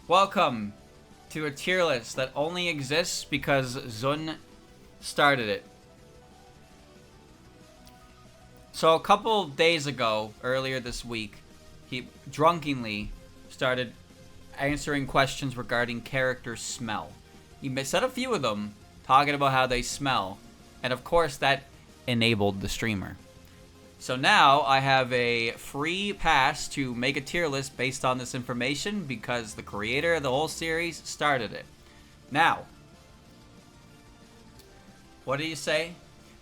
Welcome to a tier list that only exists because Zun started it. So a couple days ago, earlier this week, he drunkenly started answering questions regarding character smell. He said a few of them, talking about how they smell. And of course that enabled the streamer. So now I have a free pass to make a tier list based on this information because the creator of the whole series started it. Now, what do you say?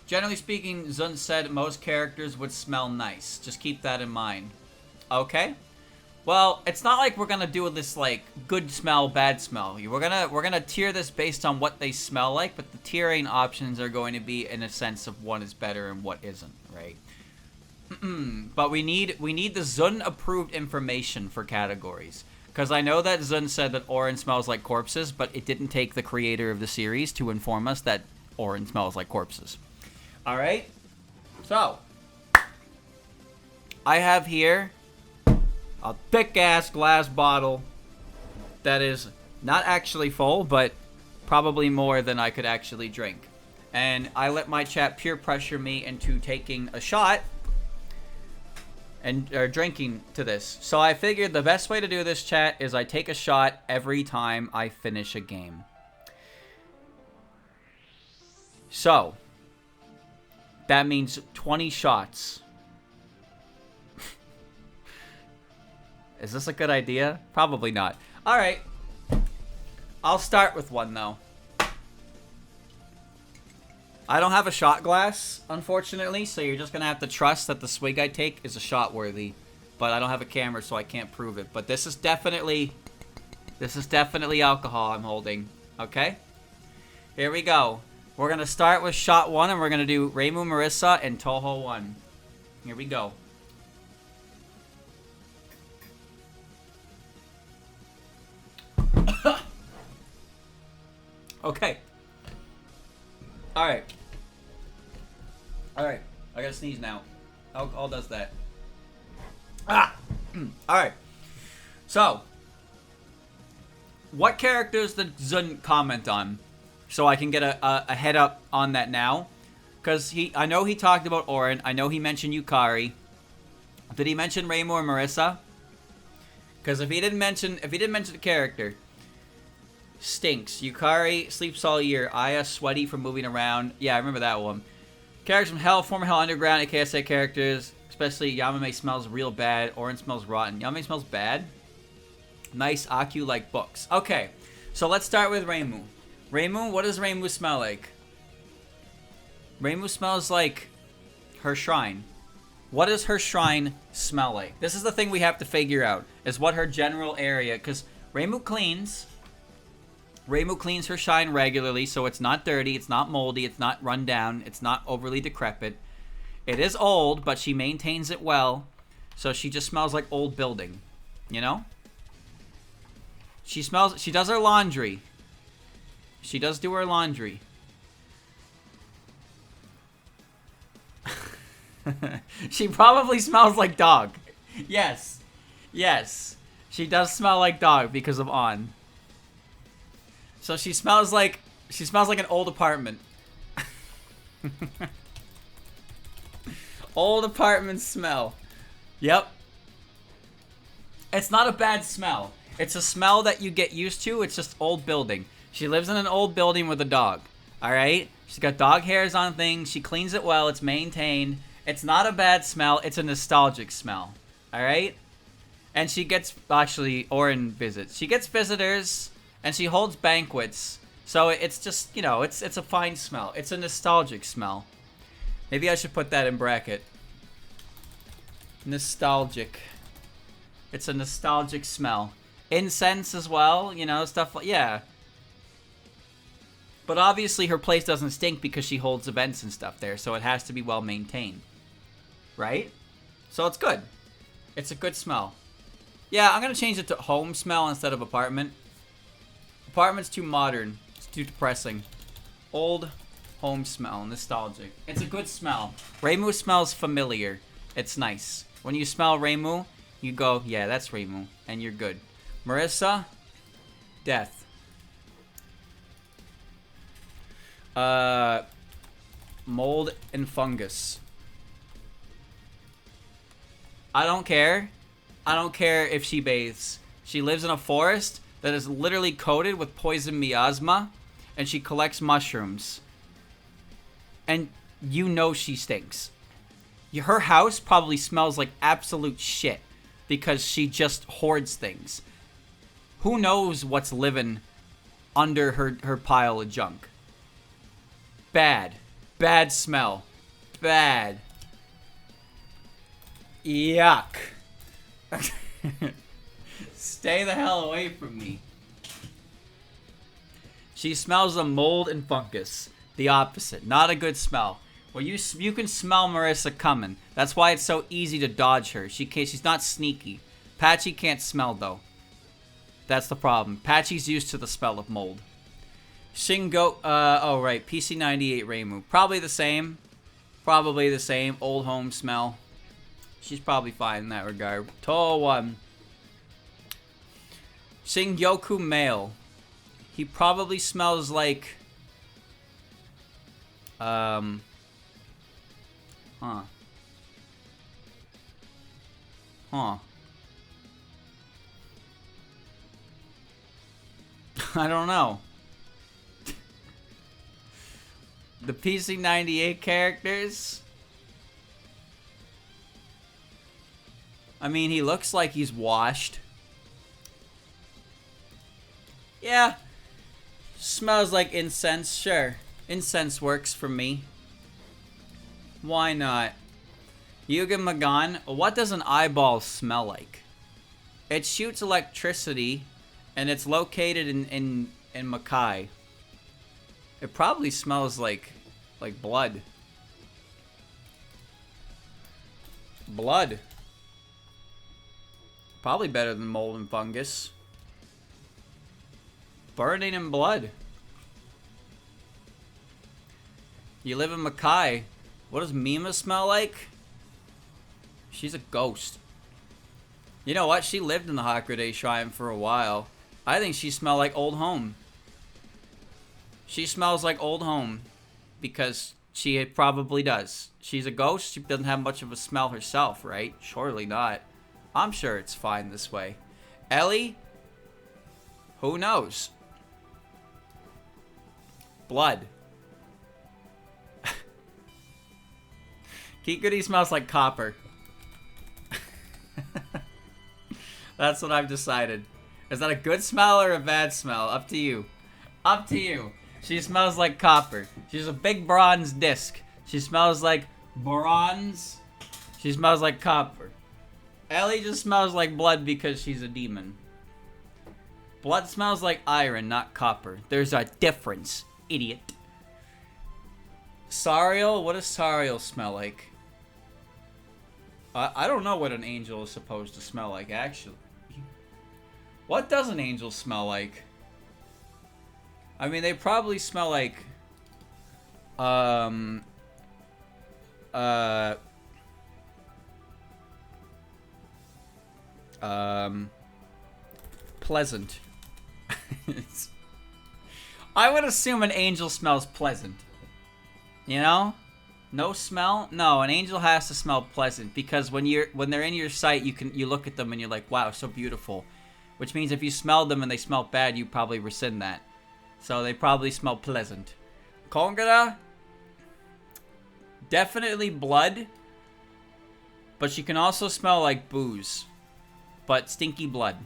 Generally speaking, Zun said most characters would smell nice. Just keep that in mind. Okay? Well, it's not like we're gonna do this like good smell, bad smell. We're gonna tier this based on what they smell like, but the tiering options are going to be in a sense of what is better and what isn't, right? But we need the Zun approved information for categories. Because I know that Zun said that Orin smells like corpses, but it didn't take the creator of the series to inform us that Orin smells like corpses. Alright? So, I have here a thick-ass glass bottle that is not actually full, but probably more than I could actually drink. And I let my chat peer pressure me into taking a shot and drinking to this. So I figured the best way to do this, chat, is I take a shot every time I finish a game. So that means 20 shots. Is this a good idea? Probably not. All right. I'll start with one, though. I don't have a shot glass, unfortunately, so you're just going to have to trust that the swig I take is a shot worthy. But I don't have a camera, so I can't prove it. But this is definitely alcohol I'm holding. Okay? Here we go. We're going to start with shot 1, and we're going to do Reimu, Marissa, and Touhou 1. Here we go. Okay. Alright. Alright. I gotta sneeze now. Alcohol does that. Ah! Alright. So, what characters did Zun comment on? So I can get a head up on that now. Because I know he talked about Orin. I know he mentioned Yukari. Did he mention Reimu or Marissa? Because if he didn't mention the character, stinks. Yukari sleeps all year. Aya sweaty from moving around. Yeah, I remember that one. Characters from Hell, former Hell Underground, AKSA characters. Especially Yamame smells real bad. Orin smells rotten. Yamame smells bad. Nice Aku like books. Okay, so let's start with Reimu. Reimu, what does Reimu smell like? Reimu smells like her shrine. What does her shrine smell like? This is the thing we have to figure out. Is what her general area, because Reimu cleans her shrine regularly, so it's not dirty, it's not moldy, it's not run down, it's not overly decrepit. It is old, but she maintains it well, so she just smells like old building, you know? She does her laundry. She does do her laundry. She probably smells like dog. Yes. Yes. She does smell like dog because of On. So she smells like an old apartment. Old apartment smell. Yep. It's not a bad smell. It's a smell that you get used to. It's just old building. She lives in an old building with a dog. Alright? She's got dog hairs on things. She cleans it well. It's maintained. It's not a bad smell. It's a nostalgic smell. Alright? And she gets, actually, Orin visits. She gets visitors, and she holds banquets. So it's just, you know, it's a fine smell. It's a nostalgic smell. Maybe I should put that in bracket. Nostalgic. It's a nostalgic smell. Incense as well, you know, stuff like, yeah. But obviously her place doesn't stink because she holds events and stuff there, so it has to be well maintained. Right? So it's good. It's a good smell. Yeah, I'm going to change it to home smell instead of apartment. Apartment's too modern. It's too depressing. Old home smell. Nostalgic. It's a good smell. Reimu smells familiar. It's nice. When you smell Reimu, you go, yeah, that's Reimu. And you're good. Marissa, Death. Mold and fungus. I don't care. I don't care if she bathes. She lives in a forest that is literally coated with poison miasma, and she collects mushrooms. And you know she stinks. Her house probably smells like absolute shit because she just hoards things. Who knows what's living under her pile of junk? Bad. Bad smell. Bad. Yuck. Stay the hell away from me. She smells of mold and fungus. The opposite. Not a good smell. Well, you can smell Marissa coming. That's why it's so easy to dodge her. She's not sneaky. Patchy can't smell, though. That's the problem. Patchy's used to the smell of mold. Shingo... oh, right. PC98 Reimu. Probably the same. Probably the same. Old home smell. She's probably fine in that regard. Touhou 1. Shingyoku male. He probably smells like... Huh. Huh. I don't know. The PC98 characters? I mean, he looks like he's washed. Yeah. Smells like incense, sure. Incense works for me. Why not? Yugen Magan, what does an eyeball smell like? It shoots electricity, and it's located in Makai. It probably smells like blood. Blood. Probably better than mold and fungus. Burning in blood. You live in Makai. What does Mima smell like? She's a ghost. You know what? She lived in the Hakurei Shrine for a while. I think she smelled like old home. She smells like old home. Because she probably does. She's a ghost. She doesn't have much of a smell herself, right? Surely not. I'm sure it's fine this way. Ellie? Who knows? Blood. Kikuri smells like copper. That's what I've decided. Is that a good smell or a bad smell? Up to you. Up to you. She smells like copper. She's a big bronze disc. She smells like bronze. She smells like copper. Ellie just smells like blood because she's a demon. Blood smells like iron, not copper. There's a difference, idiot. Sariel? What does Sariel smell like? I don't know what an angel is supposed to smell like, actually. What does an angel smell like? I mean, they probably smell like... pleasant. I would assume an angel smells pleasant. You know? No smell? No, an angel has to smell pleasant because when they're in your sight, you look at them and you're like, wow, so beautiful. Which means if you smell them and they smell bad, you probably rescind that. So they probably smell pleasant. Kongara? Definitely blood. But she can also smell like booze. But stinky blood.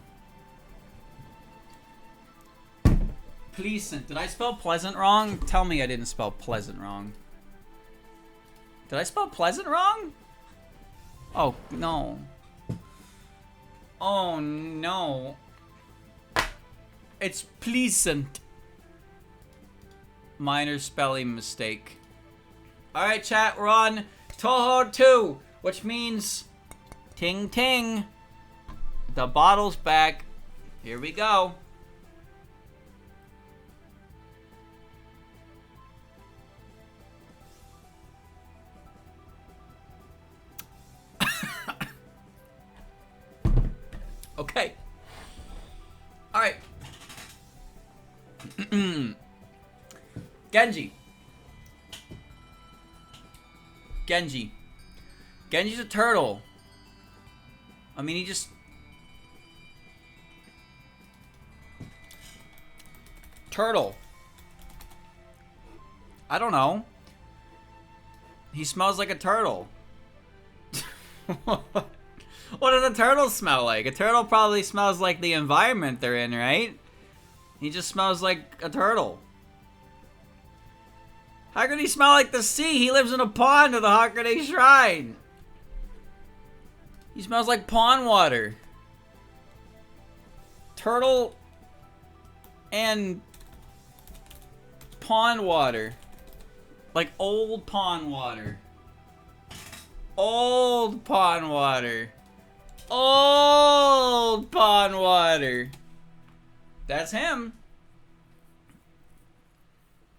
Pleasant. Did I spell pleasant wrong? Tell me I didn't spell pleasant wrong. Did I spell pleasant wrong? Oh, no. Oh, no. It's pleasant. Minor spelling mistake. Alright, chat, we're on Touhou 2, which means ting ting. The bottle's back. Here we go. Okay. Alright. Genji. Genji's a turtle. I mean, he just... Turtle. I don't know. He smells like a turtle. What does a turtle smell like? A turtle probably smells like the environment they're in, right? He just smells like a turtle. How could he smell like the sea? He lives in a pond at the Hakurei Shrine. He smells like pond water. Turtle and pond water. Like old pond water. Old pond water. Old pond water. That's him.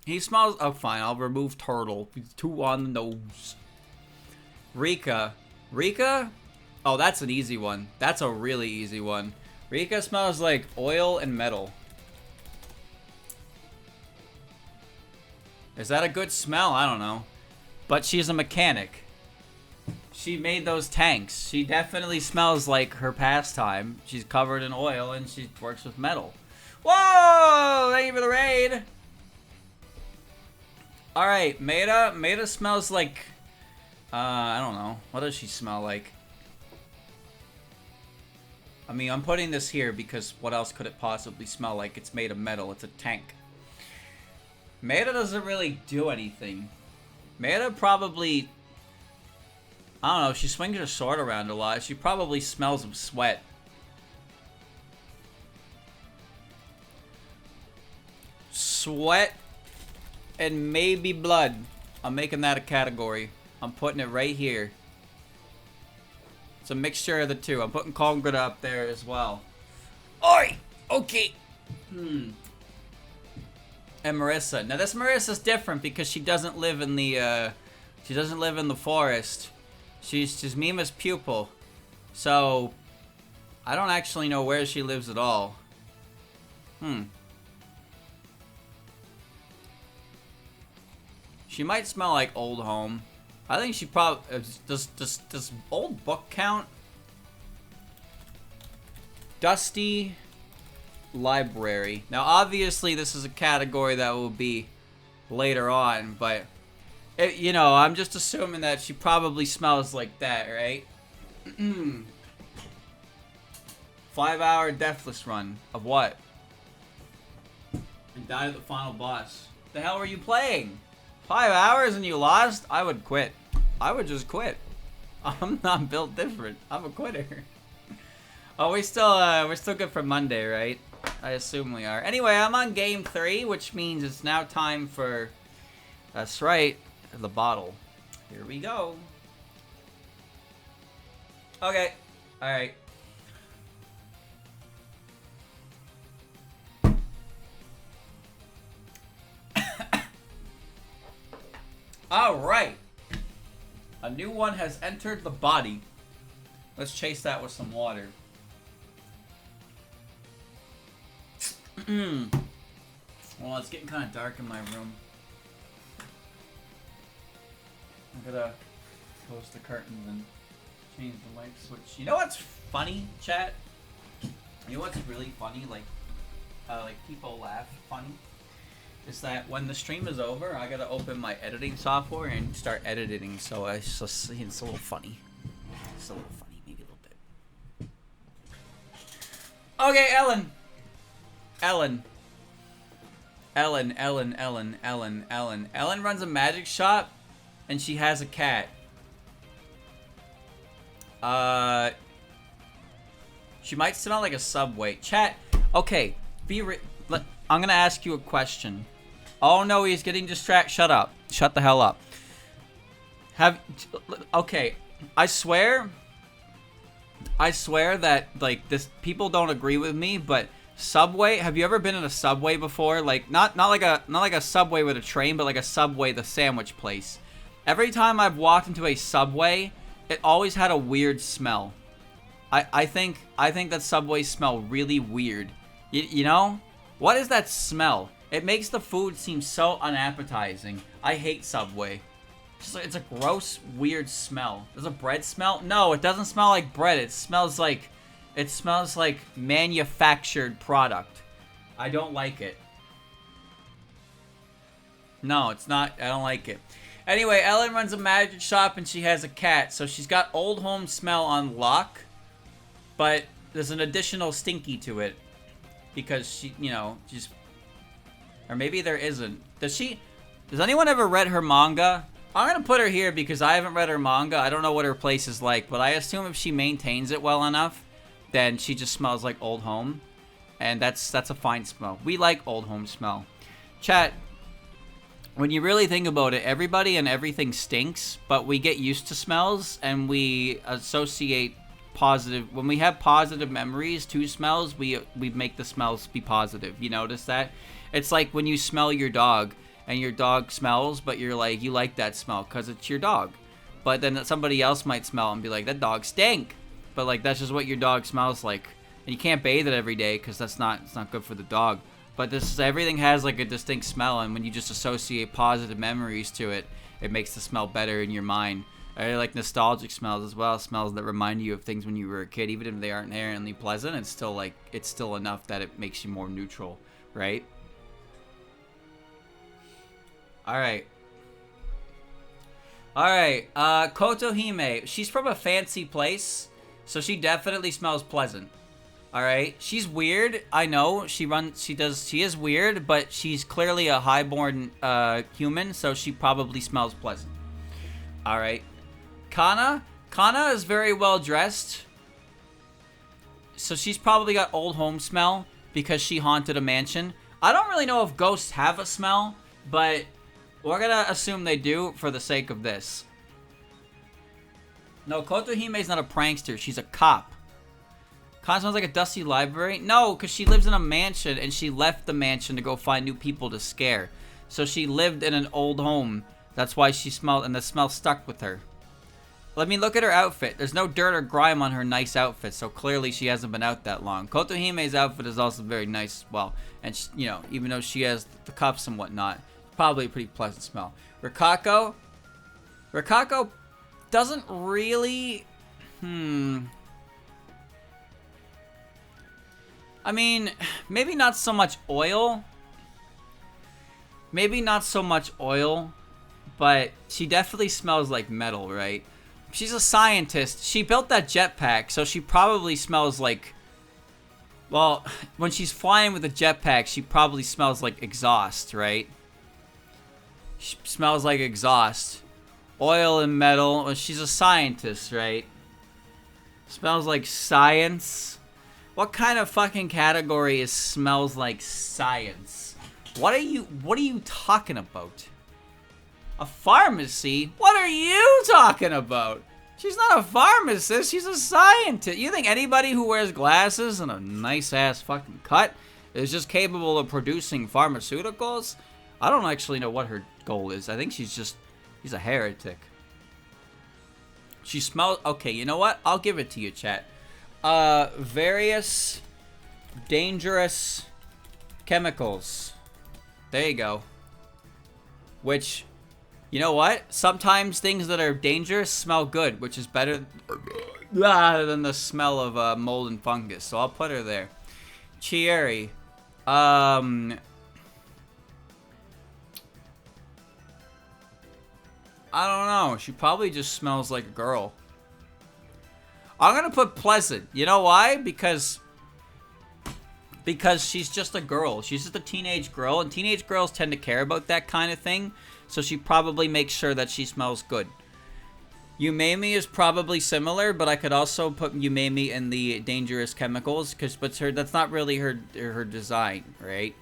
He smells... Oh, fine. I'll remove turtle. He's too on the nose. Rika. Rika? Oh, that's an easy one. That's a really easy one. Rika smells like oil and metal. Is that a good smell? I don't know. But she's a mechanic. She made those tanks. She definitely smells like her pastime. She's covered in oil and she works with metal. Whoa! Thank you for the raid. Alright, Maida. Maida smells like... I don't know. What does she smell like? I mean, I'm putting this here because what else could it possibly smell like? It's made of metal. It's a tank. Maida doesn't really do anything. Maida probably... I don't know. She swings her sword around a lot. She probably smells of sweat. Sweat and maybe blood. I'm making that a category. I'm putting it right here. It's a mixture of the two. I'm putting Congrata up there as well. Oi! Okay. And Marissa. Now this Marissa's different because she doesn't live in the forest. She's Mima's pupil. So I don't actually know where she lives at all. She might smell like old home. I think she probably... Does old book count? Dusty library. Now, obviously, this is a category that will be later on, but... you know, I'm just assuming that she probably smells like that, right? 5-hour deathless run. Of what? And died at the final boss. The hell were you playing? 5 hours and you lost? I would quit. I would just quit. I'm not built different. I'm a quitter. Oh, we're still good for Monday, right? I assume we are. Anyway, I'm on game 3, which means it's now time for... That's right. The bottle. Here we go. Okay. Alright. Alright. A new one has entered the body. Let's chase that with some water. Well, it's getting kind of dark in my room. I'm gonna close the curtains and change the light switch. You know what's funny, chat? You know what's really funny? Like people laugh funny. Is that when the stream is over, I gotta open my editing software and start editing. So it's a little funny. It's a little funny, maybe a little bit. Okay, Ellen. Ellen runs a magic shop, and she has a cat. She might smell like a Subway. Chat. Okay, I'm gonna ask you a question. Oh no, he's getting distracted. Shut up. Shut the hell up. Okay, I swear that like this people don't agree with me, but Subway, have you ever been in a Subway before? Like not like a Subway with a train, but like a Subway, the sandwich place. Every time I've walked into a Subway, it always had a weird smell. I think that Subways smell really weird. You know? What is that smell? It makes the food seem so unappetizing. I hate Subway. It's a gross, weird smell. Does a bread smell? No, it doesn't smell like bread. It smells like manufactured product. I don't like it. No, it's not. I don't like it. Anyway, Ellen runs a magic shop and she has a cat. So she's got old home smell on lock. But there's an additional stinky to it. Because she, you know, just... Or maybe there isn't. Does anyone ever read her manga? I'm going to put her here because I haven't read her manga. I don't know what her place is like. But I assume if she maintains it well enough, then she just smells like old home. And that's a fine smell. We like old home smell. Chat, when you really think about it, everybody and everything stinks. But we get used to smells and we associate positive. When we have positive memories to smells, we make the smells be positive. You notice that? It's like when you smell your dog. And your dog smells, but you're like, you like that smell because it's your dog. But then somebody else might smell and be like, that dog stink. But like, that's just what your dog smells like. And you can't bathe it every day because it's not good for the dog. But everything has like a distinct smell, and when you just associate positive memories to it, it makes the smell better in your mind. I really like nostalgic smells as well, smells that remind you of things when you were a kid, even if they aren't inherently pleasant. It's still enough that it makes you more neutral, right? Alright, Kotohime. She's from a fancy place, so she definitely smells pleasant. Alright, she's weird, I know. She is weird, but she's clearly a highborn human, so she probably smells pleasant. Alright. Kana is very well dressed. So she's probably got old home smell because she haunted a mansion. I don't really know if ghosts have a smell, but we're gonna assume they do for the sake of this. No, Kotohime's not a prankster. She's a cop. Kana smells like a dusty library. No, because she lives in a mansion and she left the mansion to go find new people to scare. So she lived in an old home. That's why she smelled, and the smell stuck with her. Let me look at her outfit. There's no dirt or grime on her nice outfit, so clearly she hasn't been out that long. Kotohime's outfit is also very nice, well, and she, you know, even though she has the cuffs and whatnot, probably a pretty pleasant smell. Rikako doesn't really... I mean, maybe not so much oil. But she definitely smells like metal, right? She's a scientist. She built that jetpack, so she probably smells like... Well, when she's flying with a jetpack, she probably smells like exhaust, right? She smells like exhaust. Oil and metal. Well, she's a scientist, right? Smells like science. What kind of fucking category is smells like science? What are you talking about? A pharmacy? What are you talking about? She's not a pharmacist. She's a scientist. You think anybody who wears glasses and a nice ass fucking cut is just capable of producing pharmaceuticals? I don't actually know what her goal is. I think she's a heretic. She smells... Okay, you know what? I'll give it to you, chat. Various dangerous chemicals. There you go. Which, you know what? Sometimes things that are dangerous smell good, which is better than the smell of mold and fungus. So I'll put her there. Chieri. I don't know. She probably just smells like a girl. I'm gonna put pleasant. You know why? Because she's just a girl. She's just a teenage girl, and teenage girls tend to care about that kind of thing. So she probably makes sure that she smells good. Umami is probably similar, but I could also put Umami in the dangerous chemicals, but that's not really her design, right?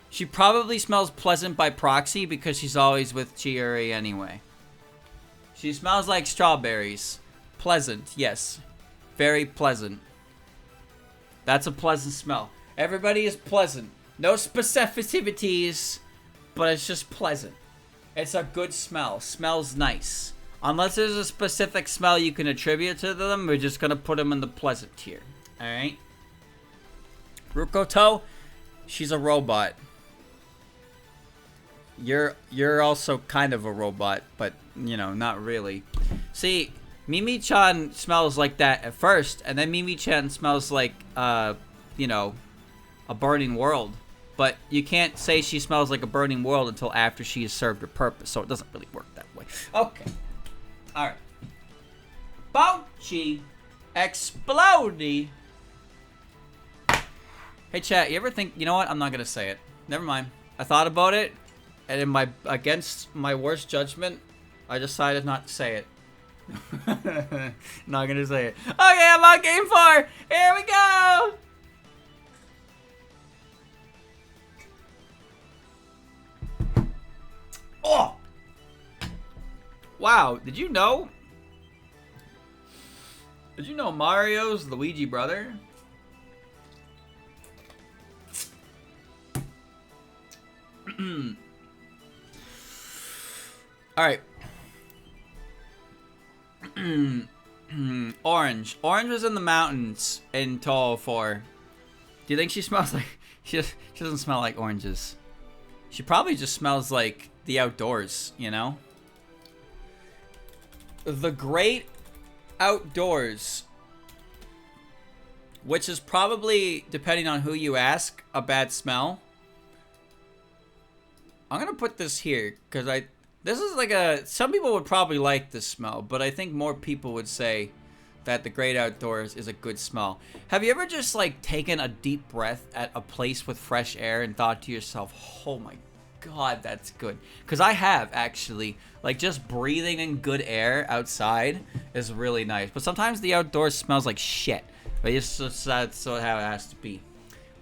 She probably smells pleasant by proxy because she's always with Chieri anyway. She smells like strawberries. Pleasant, yes. Very pleasant. That's a pleasant smell. Everybody is pleasant. No specificities, but it's just pleasant. It's a good smell. Smells nice. Unless there's a specific smell you can attribute to them, we're just going to put them in the pleasant tier. Alright? Rukoto. She's a robot. You're also kind of a robot, but, you know, not really. See, Mimi-chan smells like that at first, and then Mimi-chan smells like, you know, a burning world. But you can't say she smells like a burning world until after she has served her purpose, so it doesn't really work that way. Okay. Alright. Bounchy. Explodey. Hey, chat, you ever think... You know what? I'm not going to say it. Never mind. I thought about it, and in my against my worst judgment, I decided not to say it. Not going to say it. Okay, I'm on game 4. Here we go. Oh! Wow, did you know? Did you know Mario's Luigi brother? Alright. Orange. Orange was in the mountains in Touhou 4. Do you think she smells like... She doesn't smell like oranges. She probably just smells like the outdoors, you know? The Great Outdoors. Which is probably, depending on who you ask, a bad smell. I'm gonna put this here, because this is like a... Some people would probably like this smell, but I think more people would say that the Great Outdoors is a good smell. Have you ever just, like, taken a deep breath at a place with fresh air and thought to yourself, oh my God, that's good? Because I have, actually. Like, just breathing in good air outside is really nice. But sometimes the outdoors smells like shit. But it's just, that's how it has to be.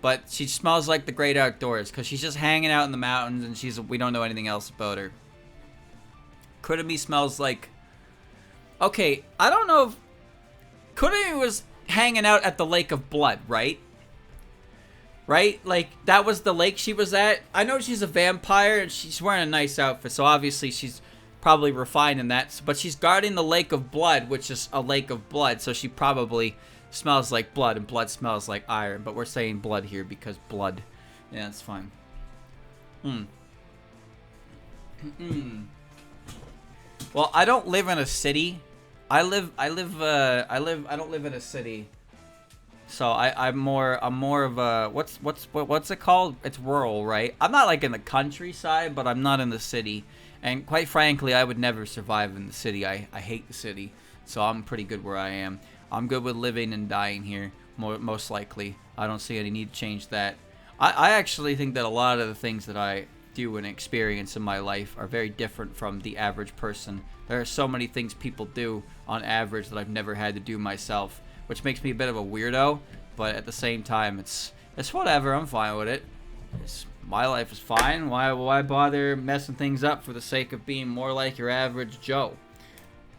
But she smells like the Great Outdoors because she's just hanging out in the mountains and we don't know anything else about her. Kurumi smells like... Okay, I don't know if... Kurumi was hanging out at the Lake of Blood, right? Right? Like, that was the lake she was at. I know she's a vampire and she's wearing a nice outfit, so obviously she's probably refined in that. But she's guarding the Lake of Blood, which is a lake of blood, so she probably smells like blood, and blood smells like iron. But we're saying blood here because blood. Yeah, that's fine. Well, I don't live in a city. I don't live in a city. So I'm more of a what's it called? It's rural, right? I'm not like in the countryside, but I'm not in the city. And quite frankly, I would never survive in the city. I hate the city. So I'm pretty good where I am. I'm good with living and dying here, most likely. I don't see any need to change that. I actually think that a lot of the things that I do and experience in my life are very different from the average person. There are so many things people do on average that I've never had to do myself, which makes me a bit of a weirdo, but at the same time, it's whatever. I'm fine with it. My life is fine. Why bother messing things up for the sake of being more like your average Joe?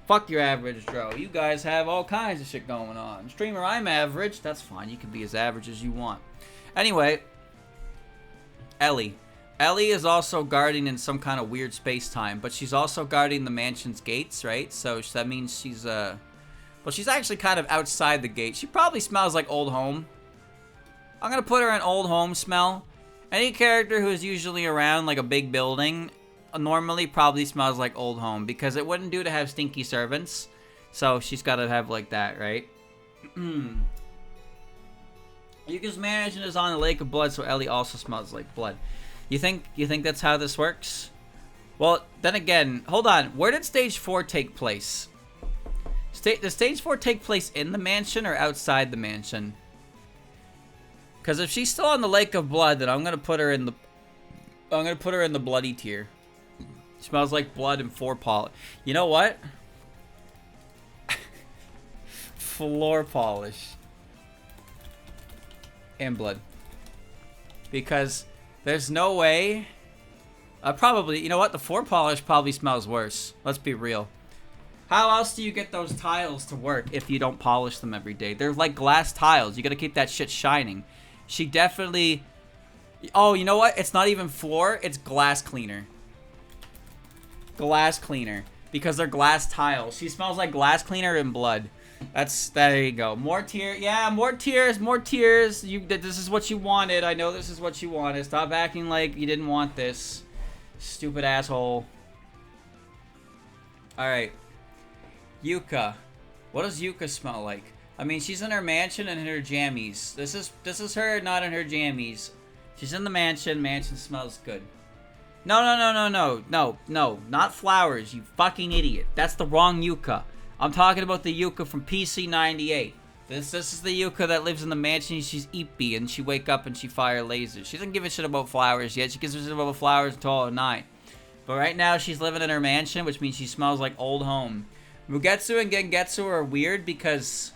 Fuck your average Joe. You guys have all kinds of shit going on. Streamer, I'm average. That's fine. You can be as average as you want. Anyway, Ellie. Ellie is also guarding in some kind of weird space-time, but she's also guarding the mansion's gates, right? So that means she's, well, she's actually kind of outside the gate. She probably smells like old home. I'm gonna put her in old home smell. Any character who is usually around like a big building normally probably smells like old home because it wouldn't do to have stinky servants. So she's gotta have like that, right? Yuka's mansion is on the Lake of Blood, so Ellie also smells like blood. You think that's how this works? Well, then again, hold on. Where did stage 4 take place? Does stage 4 take place in the mansion or outside the mansion? Because if she's still on the Lake of Blood, then I'm gonna put her in the bloody tier. Smells like blood and floor polish. You know what? Floor polish and blood. Because there's no way. Probably, you know what? The floor polish probably smells worse. Let's be real. How else do you get those tiles to work if you don't polish them every day? They're like glass tiles. You gotta keep that shit shining. She definitely... Oh, you know what? It's not even floor. It's glass cleaner. Glass cleaner. Because they're glass tiles. She smells like glass cleaner and blood. There you go. More tears. Yeah, more tears. More tears. This is what you wanted. I know this is what you wanted. Stop acting like you didn't want this. Stupid asshole. Alright. Yuka. What does Yuka smell like? I mean, she's in her mansion and in her jammies. This is her, not in her jammies. She's in the mansion. Mansion smells good. No. Not flowers, you fucking idiot. That's the wrong Yuka. I'm talking about the Yuka from PC98. This is the Yuka that lives in the mansion. She's Ippy, and she wake up and she fire lasers. She doesn't give a shit about flowers yet. She gives a shit about flowers until 9. But right now, she's living in her mansion, which means she smells like old home. Mugetsu and Gengetsu are weird because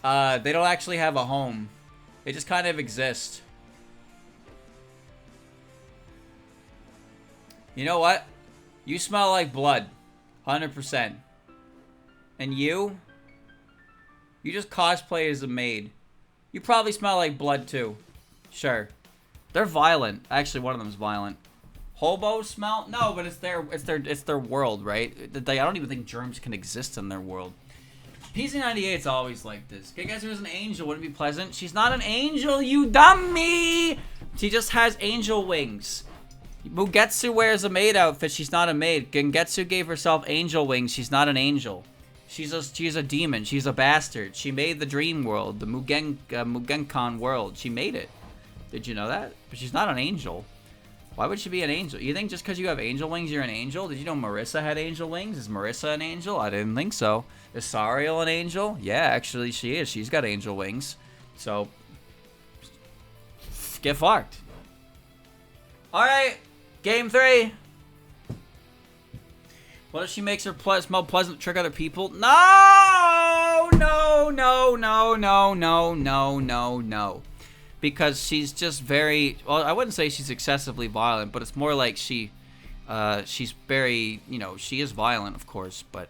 they don't actually have a home. They just kind of exist. You know what? You smell like blood. 100%. And you? You just cosplay as a maid. You probably smell like blood too. Sure. They're violent. Actually, one of them's violent. Hobo smell? No, but it's their world, right? I don't even think germs can exist in their world. PC98's always like this. Okay, guys, there's an angel. Wouldn't it be pleasant? She's not an angel, you dummy! She just has angel wings. Mugetsu wears a maid outfit. She's not a maid. Gengetsu gave herself angel wings. She's not an angel. She's a demon. She's a bastard. She made the dream world, the Mugenkan world. She made it. Did you know that? But she's not an angel. Why would she be an angel? You think just because you have angel wings, you're an angel? Did you know Marissa had angel wings? Is Marissa an angel? I didn't think so. Is Sariel an angel? Yeah, actually she is. She's got angel wings. So, get fucked. Alright, game 3. What if she makes her smell pleasant to trick other people? No! No. Because she's just very, well, I wouldn't say she's excessively violent, but it's more like she's very, she is violent, of course, but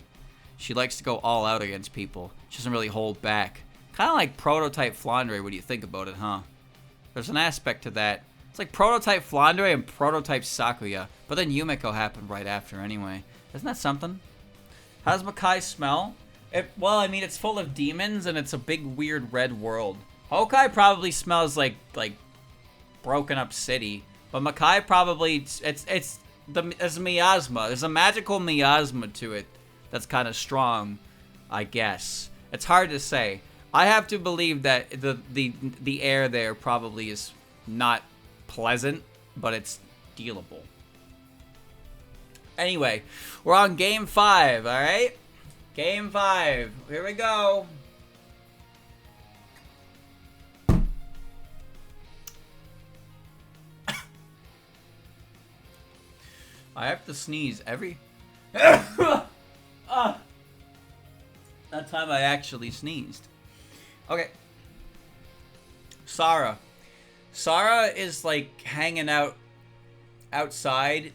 she likes to go all out against people. She doesn't really hold back. Kind of like Prototype Flandre, what do you think about it, huh? There's an aspect to that. It's like Prototype Flandre and Prototype Sakuya, but then Yumeko happened right after anyway. Isn't that something? How does Makai smell? Well, I mean, it's full of demons, and it's a big, weird red world. Hokai probably smells like broken up city, but Makai probably it's miasma. There's a magical miasma to it that's kind of strong, I guess. It's hard to say. I have to believe that the air there probably is not pleasant, but it's dealable. Anyway, we're on game 5. All right, game 5. Here we go. I have to sneeze every that time I actually sneezed. Okay. Sarah is like hanging out outside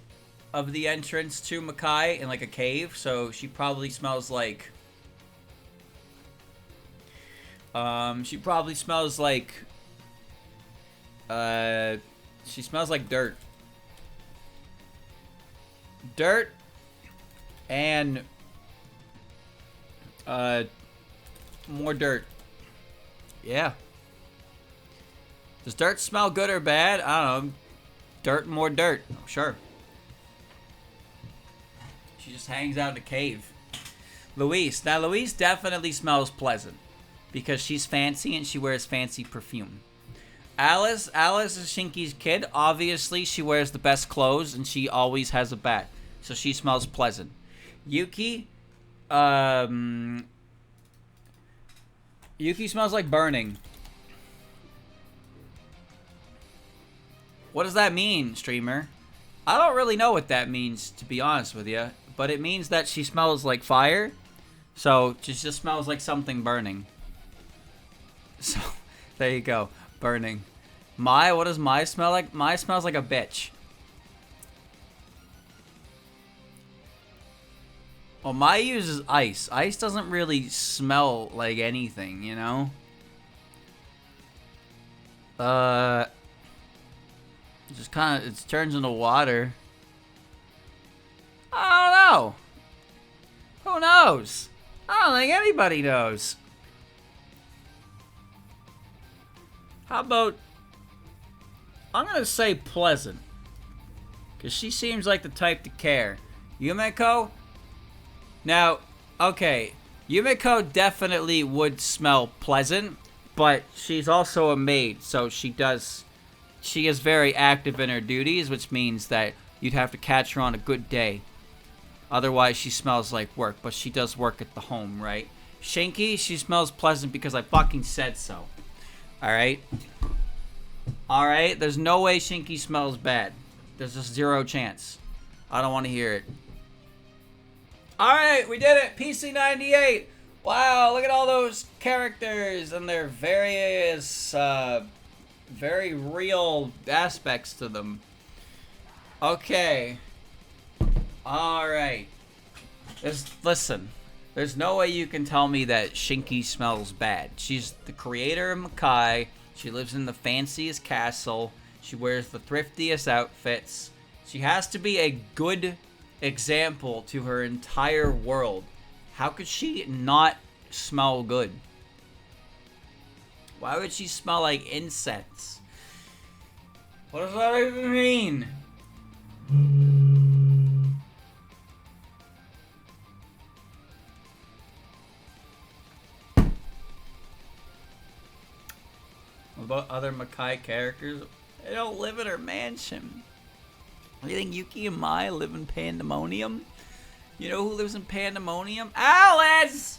of the entrance to Makai in like a cave, so she probably smells like she smells like dirt. Dirt and more dirt. Yeah. Does dirt smell good or bad? I don't know. Dirt and more dirt. Sure. She just hangs out in a cave. Louise. Now, Louise definitely smells pleasant because she's fancy and she wears fancy perfume. Alice is Shinky's kid. Obviously, she wears the best clothes and she always has a bat. So she smells pleasant. Yuki smells like burning. What does that mean, streamer? I don't really know what that means, to be honest with you. But it means that she smells like fire. So she just smells like something burning. So, there you go. Burning. What does Mai smell like? Mai smells like a bitch. Well, Mai uses ice. Ice doesn't really smell like anything, you know? It just kind of, it turns into water. I don't know. Who knows? I don't think anybody knows. How about... I'm gonna say pleasant. Because she seems like the type to care. Yumeko? Now, okay. Yumeko definitely would smell pleasant. But she's also a maid, so she is very active in her duties, which means that you'd have to catch her on a good day. Otherwise, she smells like work, but she does work at the home, right? Shinky, she smells pleasant because I fucking said so. Alright? Alright? There's no way Shinky smells bad. There's just zero chance. I don't want to hear it. Alright, we did it! PC98! Wow, look at all those characters and their various, very real aspects to them. Okay. Alright. Listen. There's no way you can tell me that Shinky smells bad. She's the creator of Makai. She lives in the fanciest castle. She wears the thriftiest outfits. She has to be a good example to her entire world. How could she not smell good? Why would she smell like incense? What does that even mean? What about other Makai characters? They don't live in her mansion. You think Yuki and Mai live in Pandemonium? You know who lives in Pandemonium? Alice!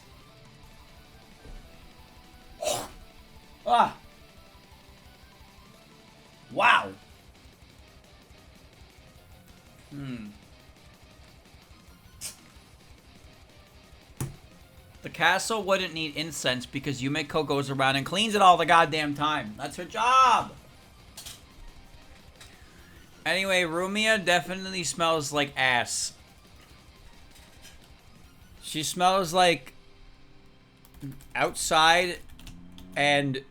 Ah! Wow! The castle wouldn't need incense because Yumeko goes around and cleans it all the goddamn time. That's her job! Anyway, Rumia definitely smells like ass. She smells like outside and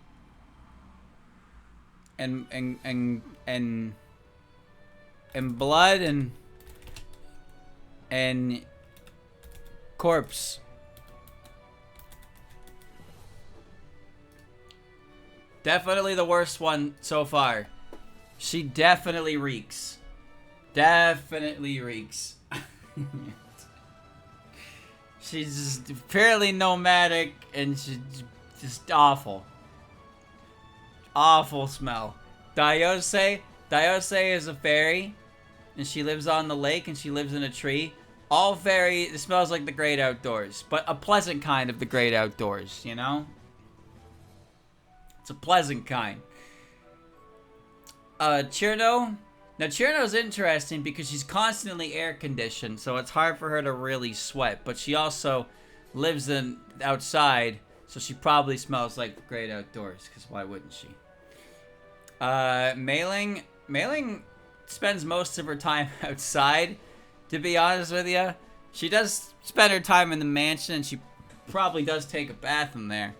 blood and corpse. Definitely the worst one so far. She definitely reeks. Definitely reeks. She's just fairly nomadic and she's just awful. Awful smell. Dayose is a fairy and she lives on the lake and she lives in a tree. All very, it smells like the great outdoors, but a pleasant kind of the great outdoors, you know? It's a pleasant kind. Chirno. Now, Chirno's interesting because she's constantly air conditioned, so it's hard for her to really sweat. But she also lives outside, so she probably smells like the great outdoors, because why wouldn't she? Mei Ling spends most of her time outside, to be honest with you. She does spend her time in the mansion, and she probably does take a bath in there.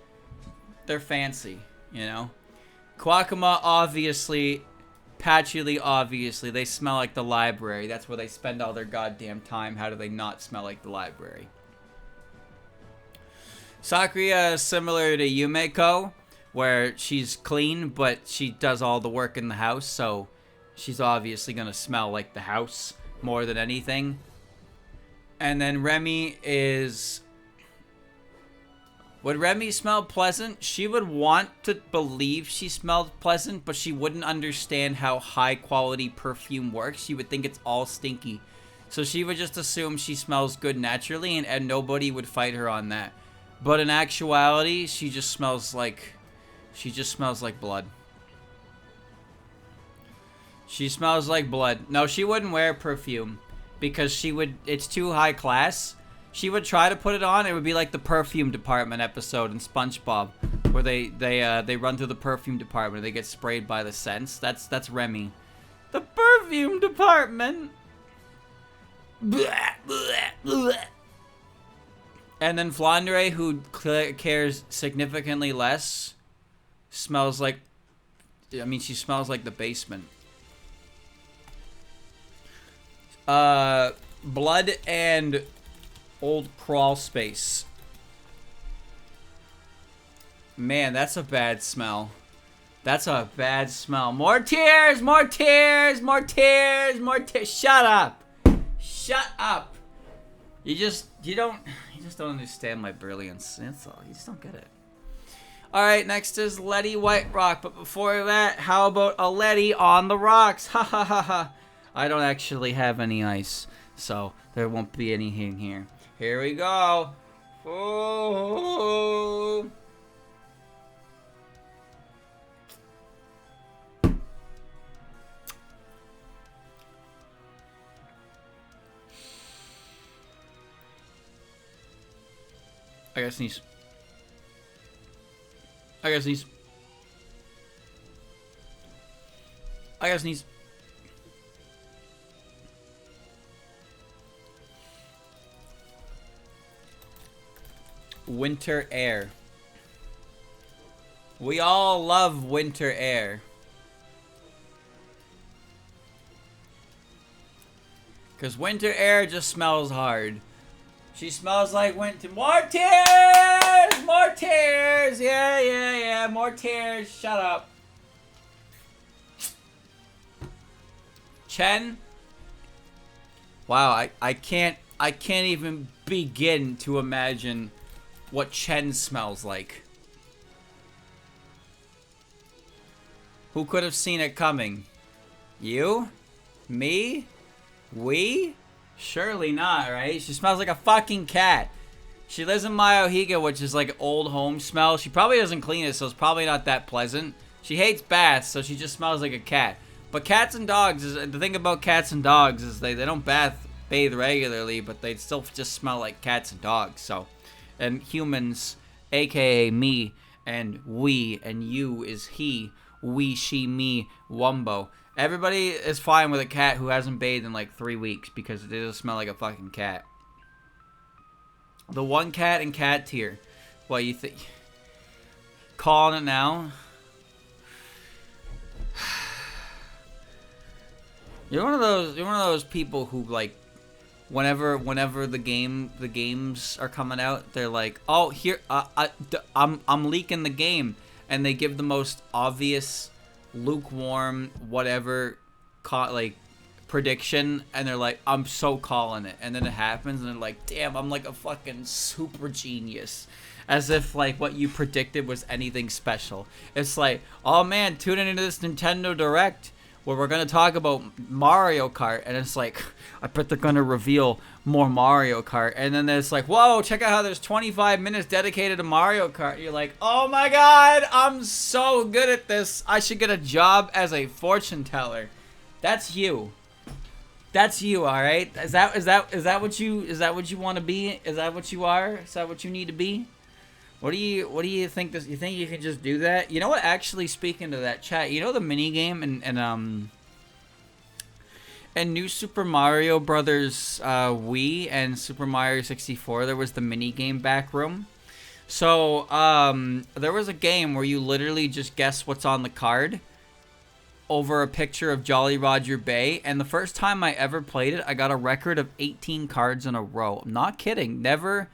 They're fancy, you know? Kwakama, obviously. Patchouli, obviously. They smell like the library. That's where they spend all their goddamn time. How do they not smell like the library? Sakuya is similar to Yumeko, where she's clean, but she does all the work in the house, so she's obviously going to smell like the house more than anything. And then Remy is... Would Remy smell pleasant? She would want to believe she smelled pleasant, but she wouldn't understand how high-quality perfume works. She would think it's all stinky. So she would just assume she smells good naturally, and nobody would fight her on that. But in actuality, she just smells like blood. She smells like blood. No, she wouldn't wear perfume because it's too high class. She would try to put it on. It would be like the perfume department episode in SpongeBob, where they run through the perfume department. They get sprayed by the scents. That's Remy. The perfume department. And then Flandre, who cares significantly less, smells like. I mean, she smells like the basement. Blood and old crawl space. Man, that's a bad smell. That's a bad smell. More tears, more tears, more tears, more tears. Shut up. Shut up. You just don't understand my brilliance. That's all. You just don't get it. All right, next is Letty White Rock. But before that, how about a Letty on the rocks? Ha ha ha ha. I don't actually have any ice, so there won't be anything here. Here we go. Oh. I gotta sneeze. I gotta sneeze. I gotta sneeze. Winter air. We all love winter air. Because winter air just smells hard. She smells like winter. More tears! More tears! Yeah, yeah, yeah. More tears. Shut up. Chen? Wow, I can't even begin to imagine what Chen smells like. Who could have seen it coming? You? Me? We? Surely not, right? She smells like a fucking cat. She lives in Mayohiga, which is like old home smell. She probably doesn't clean it, so it's probably not that pleasant. She hates baths, so she just smells like a cat. But cats and dogs, the thing about cats and dogs is they don't bathe regularly, but they still just smell like cats and dogs. So, and humans, aka me and we and you is he, we, she, me, Wumbo. Everybody is fine with a cat who hasn't bathed in like 3 weeks because it doesn't smell like a fucking cat. The one cat in cat tier. What you think? Calling it now? You're one of those people who like, whenever the games are coming out, they're like, oh here, I'm leaking the game, and they give the most obvious, lukewarm, whatever, like prediction, and they're like, I'm so calling it, and then it happens, and they're like, damn, I'm like a fucking super genius. As if like what you predicted was anything special. It's like, oh man, tune into this Nintendo Direct where we're gonna talk about Mario Kart, and it's like, I bet they're gonna reveal more Mario Kart, and then it's like, whoa, check out how there's 25 minutes dedicated to Mario Kart. You're like, oh my god, I'm so good at this. I should get a job as a fortune teller. That's you. That's you, all right? Is that what you want to be? Is that what you are? Is that what you need to be? What do you think this? You think you can just do that? You know what? Actually, speaking to that, chat, you know the mini game and New Super Mario Brothers Wii and Super Mario 64, there was the mini game back room. So there was a game where you literally just guess what's on the card over a picture of Jolly Roger Bay, and the first time I ever played it, I got a record of 18 cards in a row. I'm not kidding. Never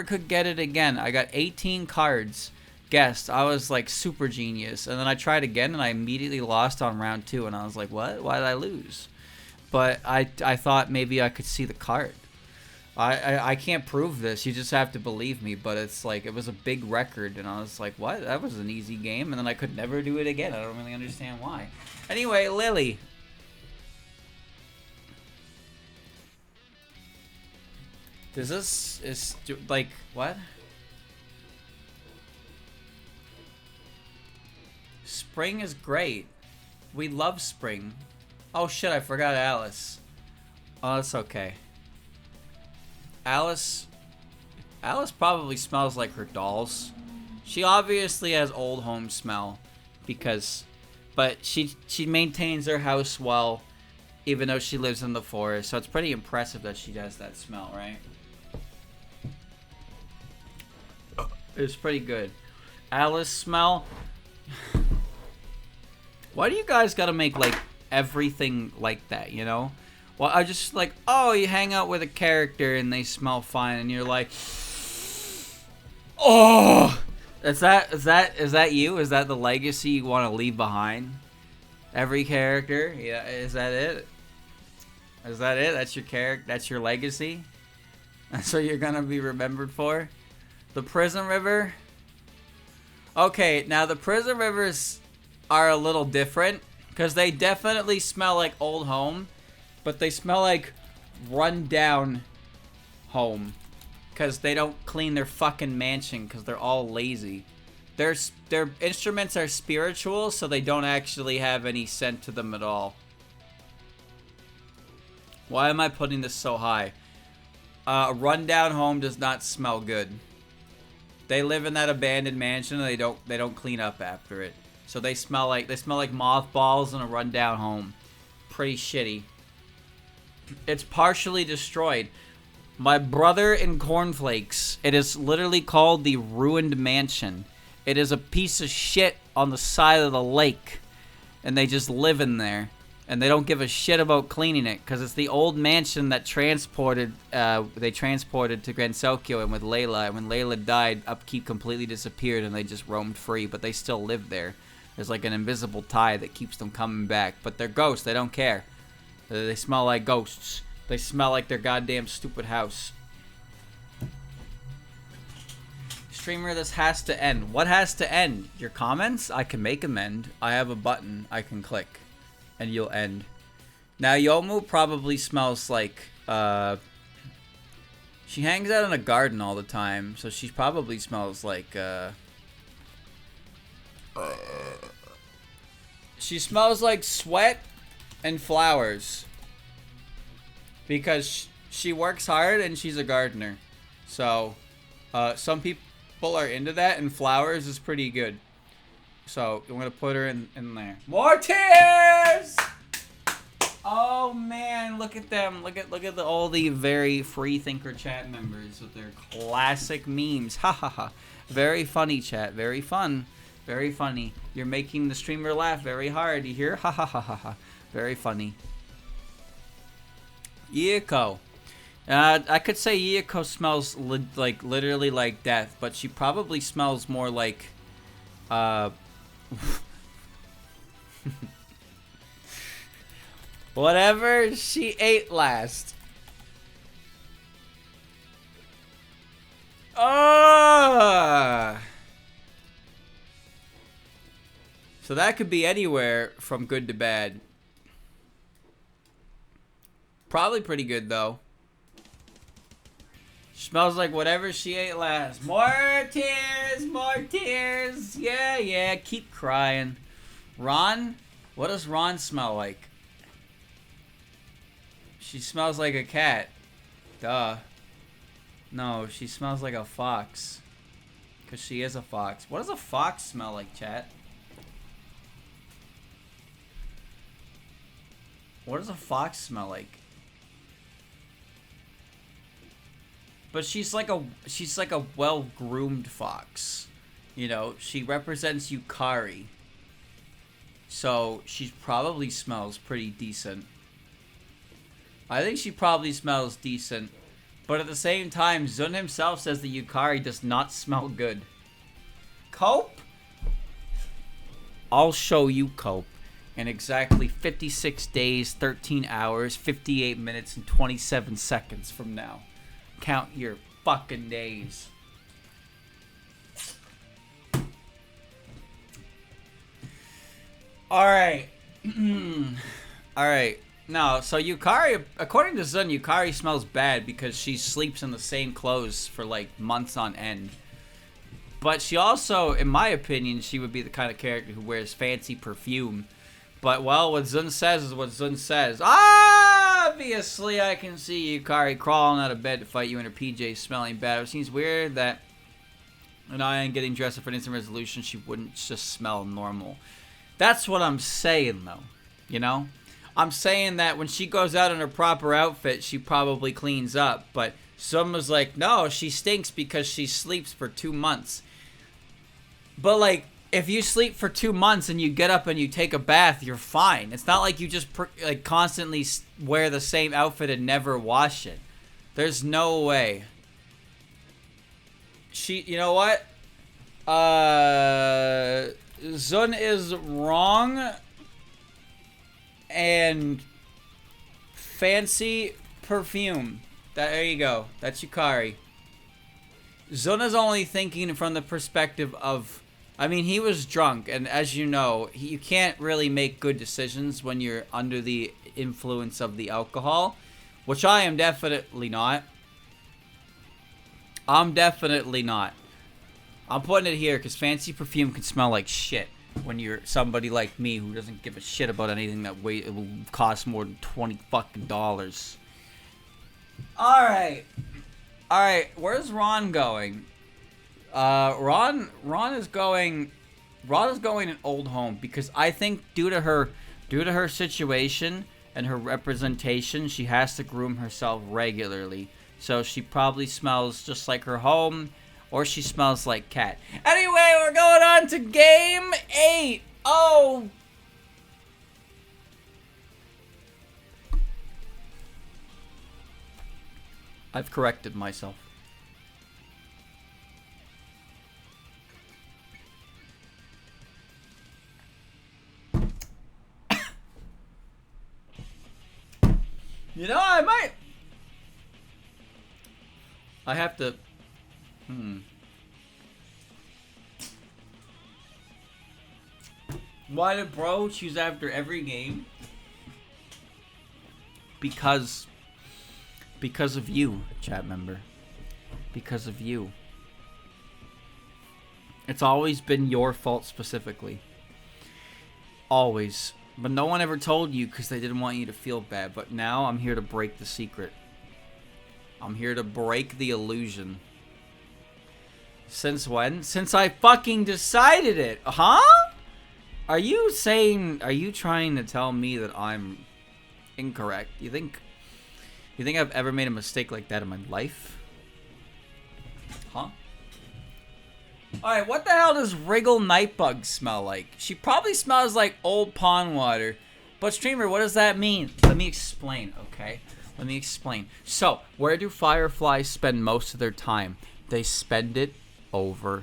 could get it again. I got 18 cards guessed. I was like super genius. And then I tried again and I immediately lost on round 2. And I was like, what? Why did I lose? But I thought maybe I could see the card. I can't prove this. You just have to believe me. But it's like, it was a big record. And I was like, what? That was an easy game. And then I could never do it again. I don't really understand why. Anyway, Lily. Like, what? Spring is great. We love spring. Oh shit, I forgot Alice. Oh, that's okay. Alice probably smells like her dolls. She obviously has old home smell but she maintains her house well, even though she lives in the forest. So it's pretty impressive that she does that smell, right? It's pretty good. Alice smell. Why do you guys gotta make like everything like that, you know? Well, I just like, oh, you hang out with a character and they smell fine, and you're like, oh, Is that you? Is that the legacy you want to leave behind? Every character? Yeah, is that it? Is that it? That's your character? That's your legacy? That's what you're gonna be remembered for? The Prison River? Okay, now the Prison Rivers are a little different because they definitely smell like old home, but they smell like run down home because they don't clean their fucking mansion because they're all lazy. Their instruments are spiritual, so they don't actually have any scent to them at all. Why am I putting this so high? A rundown home does not smell good. They live in that abandoned mansion and they don't clean up after it. So they smell like mothballs in a rundown home. Pretty shitty. It's partially destroyed. My brother in Cornflakes. It is literally called the Ruined Mansion. It is a piece of shit on the side of the lake. And they just live in there. And they don't give a shit about cleaning it. Because it's the old mansion that they transported to Grand Selkio and with Layla. And when Layla died, upkeep completely disappeared and they just roamed free. But they still live there. There's like an invisible tie that keeps them coming back. But they're ghosts. They don't care. They smell like ghosts. They smell like their goddamn stupid house. Streamer, this has to end. What has to end? Your comments? I can make them end. I have a button I can click. And you'll end. Now, Yomu probably smells like, she hangs out in a garden all the time, so she probably smells like, she smells like sweat and flowers. Because she works hard and she's a gardener. So, some people are into that, and flowers is pretty good. So, I'm going to put her in there. More tears! Oh, man. Look at them. Look at all the very free thinker chat members with their classic memes. Ha, ha, ha. Very funny, chat. Very fun. Very funny. You're making the streamer laugh very hard. You hear? Ha, ha, ha, ha, ha. Very funny. Yiko. I could say Yiko smells literally like death, but she probably smells more like... whatever she ate last. So that could be anywhere from good to bad. Probably pretty good though. Smells like whatever she ate last. More tears, more tears. Yeah, yeah, keep crying. Ron? What does Ron smell like? She smells like a cat. Duh. No, she smells like a fox. Because she is a fox. What does a fox smell like, chat? What does a fox smell like? But she's like a well-groomed fox. You know, she represents Yukari. So she probably smells pretty decent. I think she probably smells decent. But at the same time, Zun himself says the Yukari does not smell good. Cope? I'll show you Cope in exactly 56 days, 13 hours, 58 minutes, and 27 seconds from now. Count your fucking days. Alright. Alright. No, so Yukari, according to Zun, Yukari smells bad because she sleeps in the same clothes for like months on end. But she also, in my opinion, she would be the kind of character who wears fancy perfume. But, well, what Zun says is what Zun says. Obviously, I can see Yukari crawling out of bed to fight you in her PJs smelling bad. It seems weird that an Ion getting dressed up for an instant resolution, she wouldn't just smell normal. That's what I'm saying, though. You know? I'm saying that when she goes out in her proper outfit, she probably cleans up. But someone's like, no, she stinks because she sleeps for 2 months. But, like, if you sleep for 2 months and you get up and you take a bath, you're fine. It's not like you just constantly wear the same outfit and never wash it. There's no way. You know what? Zun is wrong. And fancy perfume. There you go. That's Yukari. Zuna's only thinking from the perspective of... I mean, he was drunk, and as you know, you can't really make good decisions when you're under the influence of the alcohol, which I am definitely not. I'm definitely not. I'm putting it here because fancy perfume can smell like shit when you're somebody like me who doesn't give a shit about anything that it will cost more than $20 fucking. All right, where's Ron going? Ron is going an old home because I think due to her situation and her representation, she has to groom herself regularly. So she probably smells just like her home, or she smells like cat. Anyway, we're going on to game 8. Oh. I've corrected myself. You know, I might... I have to... Why did bro choose after every game? Because of you, chat member. Because of you. It's always been your fault specifically. Always. But no one ever told you because they didn't want you to feel bad. But now I'm here to break the secret. I'm here to break the illusion. Since when? Since I fucking decided it. Huh? Are you trying to tell me that I'm incorrect? You think I've ever made a mistake like that in my life? Huh? Alright, what the hell does Wriggle Nightbug smell like? She probably smells like old pond water. But streamer, what does that mean? Let me explain, okay? Let me explain. So, where do fireflies spend most of their time? They spend it over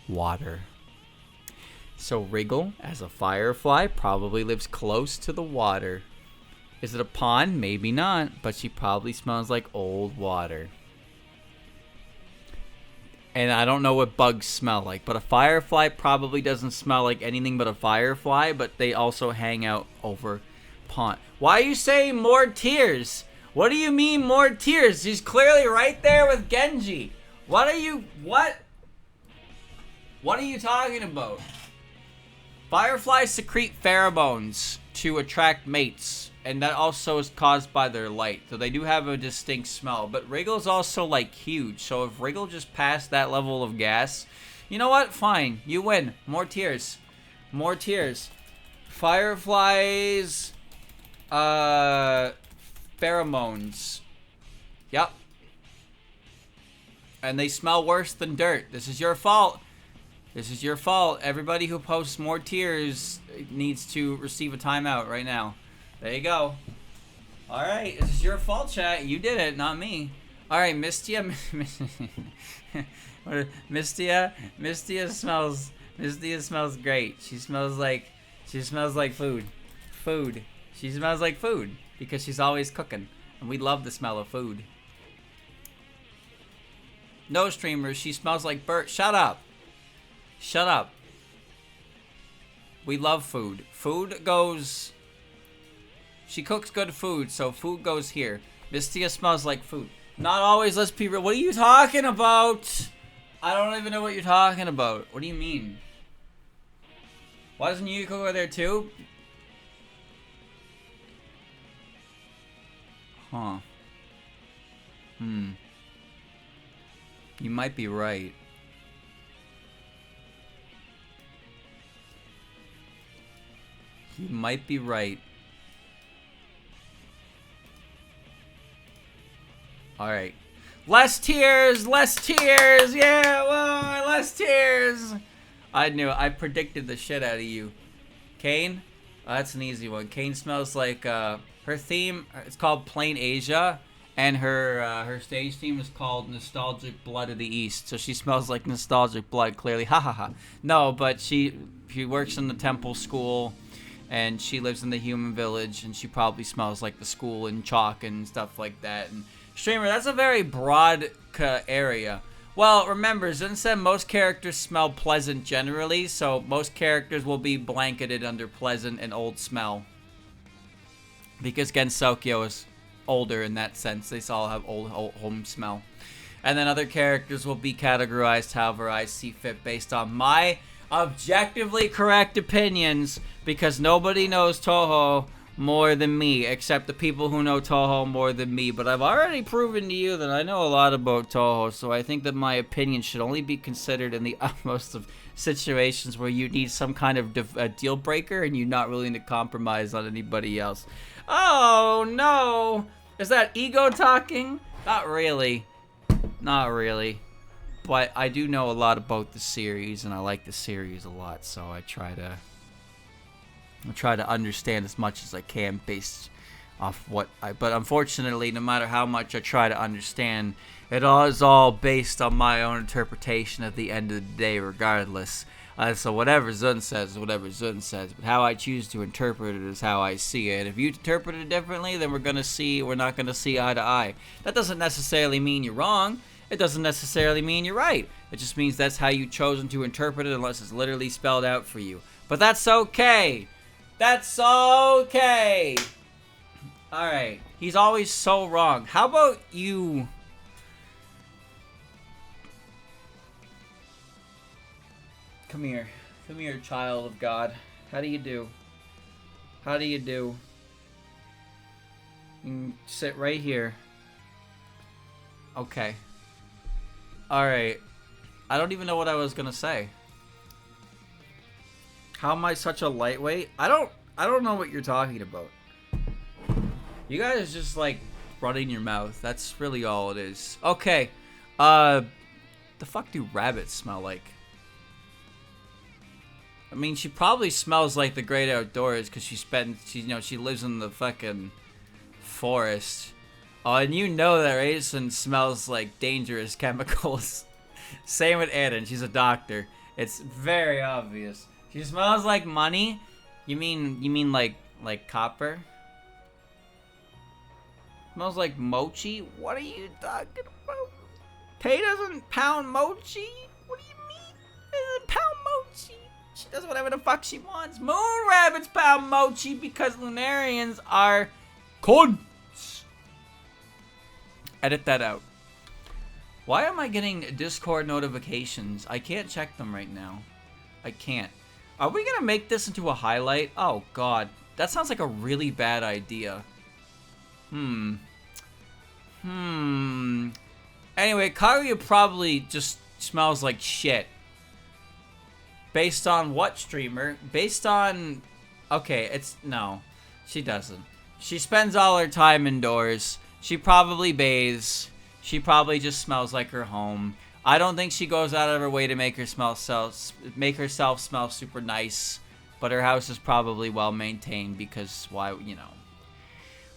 water. So Wriggle, as a firefly, probably lives close to the water. Is it a pond? Maybe not, but she probably smells like old water. And I don't know what bugs smell like, but a firefly probably doesn't smell like anything but a firefly, but they also hang out over pond. Why are you saying more tears? What do you mean more tears? She's clearly right there with Genji. What are you talking about? Fireflies secrete pheromones to attract mates, and that also is caused by their light. So they do have a distinct smell, but Wriggle's also like huge. So if Wriggle just passed that level of gas, you know what? Fine, you win. More tears. More tears. Fireflies, pheromones. Yep. And they smell worse than dirt. This is your fault. This is your fault. Everybody who posts more tears needs to receive a timeout right now. There you go. Alright, this is your fault, chat. You did it, not me. Alright, Mistia. Mistia smells great. She smells like food. Food. She smells like food because she's always cooking. And we love the smell of food. No streamers, she smells like Bert. Shut up. Shut up. We love food. Food goes... She cooks good food, so food goes here. Mistia smells like food. Not always, let's be real. What are you talking about? I don't even know what you're talking about. What do you mean? Why doesn't Yuko go there too? Huh. You might be right. You might be right. Alright. Less tears! Less tears! Yeah! Whoa! Less tears! I knew it. I predicted the shit out of you. Kane? Oh, that's an easy one. Kane smells like, her theme, it's called Plain Asia. And her stage theme is called Nostalgic Blood of the East. So she smells like nostalgic blood, clearly. Ha ha ha. No, but she works in the temple school, and she lives in the human village, and she probably smells like the school and chalk and stuff like that. And streamer, that's a very broad area. Well, remember, Zun said most characters smell pleasant generally, so most characters will be blanketed under pleasant and old smell. Because Gensokyo is older in that sense. They all have old home smell. And then other characters will be categorized however I see fit based on my objectively correct opinions, because nobody knows Touhou more than me, except the people who know Touhou more than me. But I've already proven to you that I know a lot about Touhou, so I think that my opinion should only be considered in the utmost of situations where you need some kind of deal breaker and you're not willing to compromise on anybody else. Oh no! Is that ego talking? Not really. Not really. But I do know a lot about the series, and I like the series a lot, so I try to understand as much as I can based off what I... But unfortunately, no matter how much I try to understand, it is all based on my own interpretation at the end of the day, regardless. So whatever Zun says is whatever Zun says, but how I choose to interpret it is how I see it. If you interpret it differently, then we're not gonna see eye to eye. That doesn't necessarily mean you're wrong. It doesn't necessarily mean you're right. It just means that's how you've chosen to interpret it, unless it's literally spelled out for you. But that's okay. That's okay. Alright. He's always so wrong. How about you... Come here. Come here, child of God. How do you do? How do you do? You can sit right here. Okay. Alright. I don't even know what I was gonna say. How am I such a lightweight? I don't know what you're talking about. You guys just like running your mouth. That's really all it is. Okay. The fuck do rabbits smell like? I mean, she probably smells like the great outdoors because she lives in the fucking forest. Oh, and you know that Raisin smells like dangerous chemicals. Same with Eden. She's a doctor. It's very obvious. She smells like money. You mean like copper? Smells like mochi? What are you talking about? Tay doesn't pound mochi? What do you mean? Tay doesn't pound mochi. She does whatever the fuck she wants. Moon rabbits pound mochi because Lunarians are cunts. Edit that out. Why am I getting Discord notifications? I can't check them right now. I can't. Are we gonna make this into a highlight? Oh god. That sounds like a really bad idea. Anyway, Kaguya probably just smells like shit. Based on what, streamer? Based on... Okay, no. She doesn't. She spends all her time indoors. She probably bathes. She probably just smells like her home. I don't think she goes out of her way to make herself smell super nice. But her house is probably well maintained because, why, you know.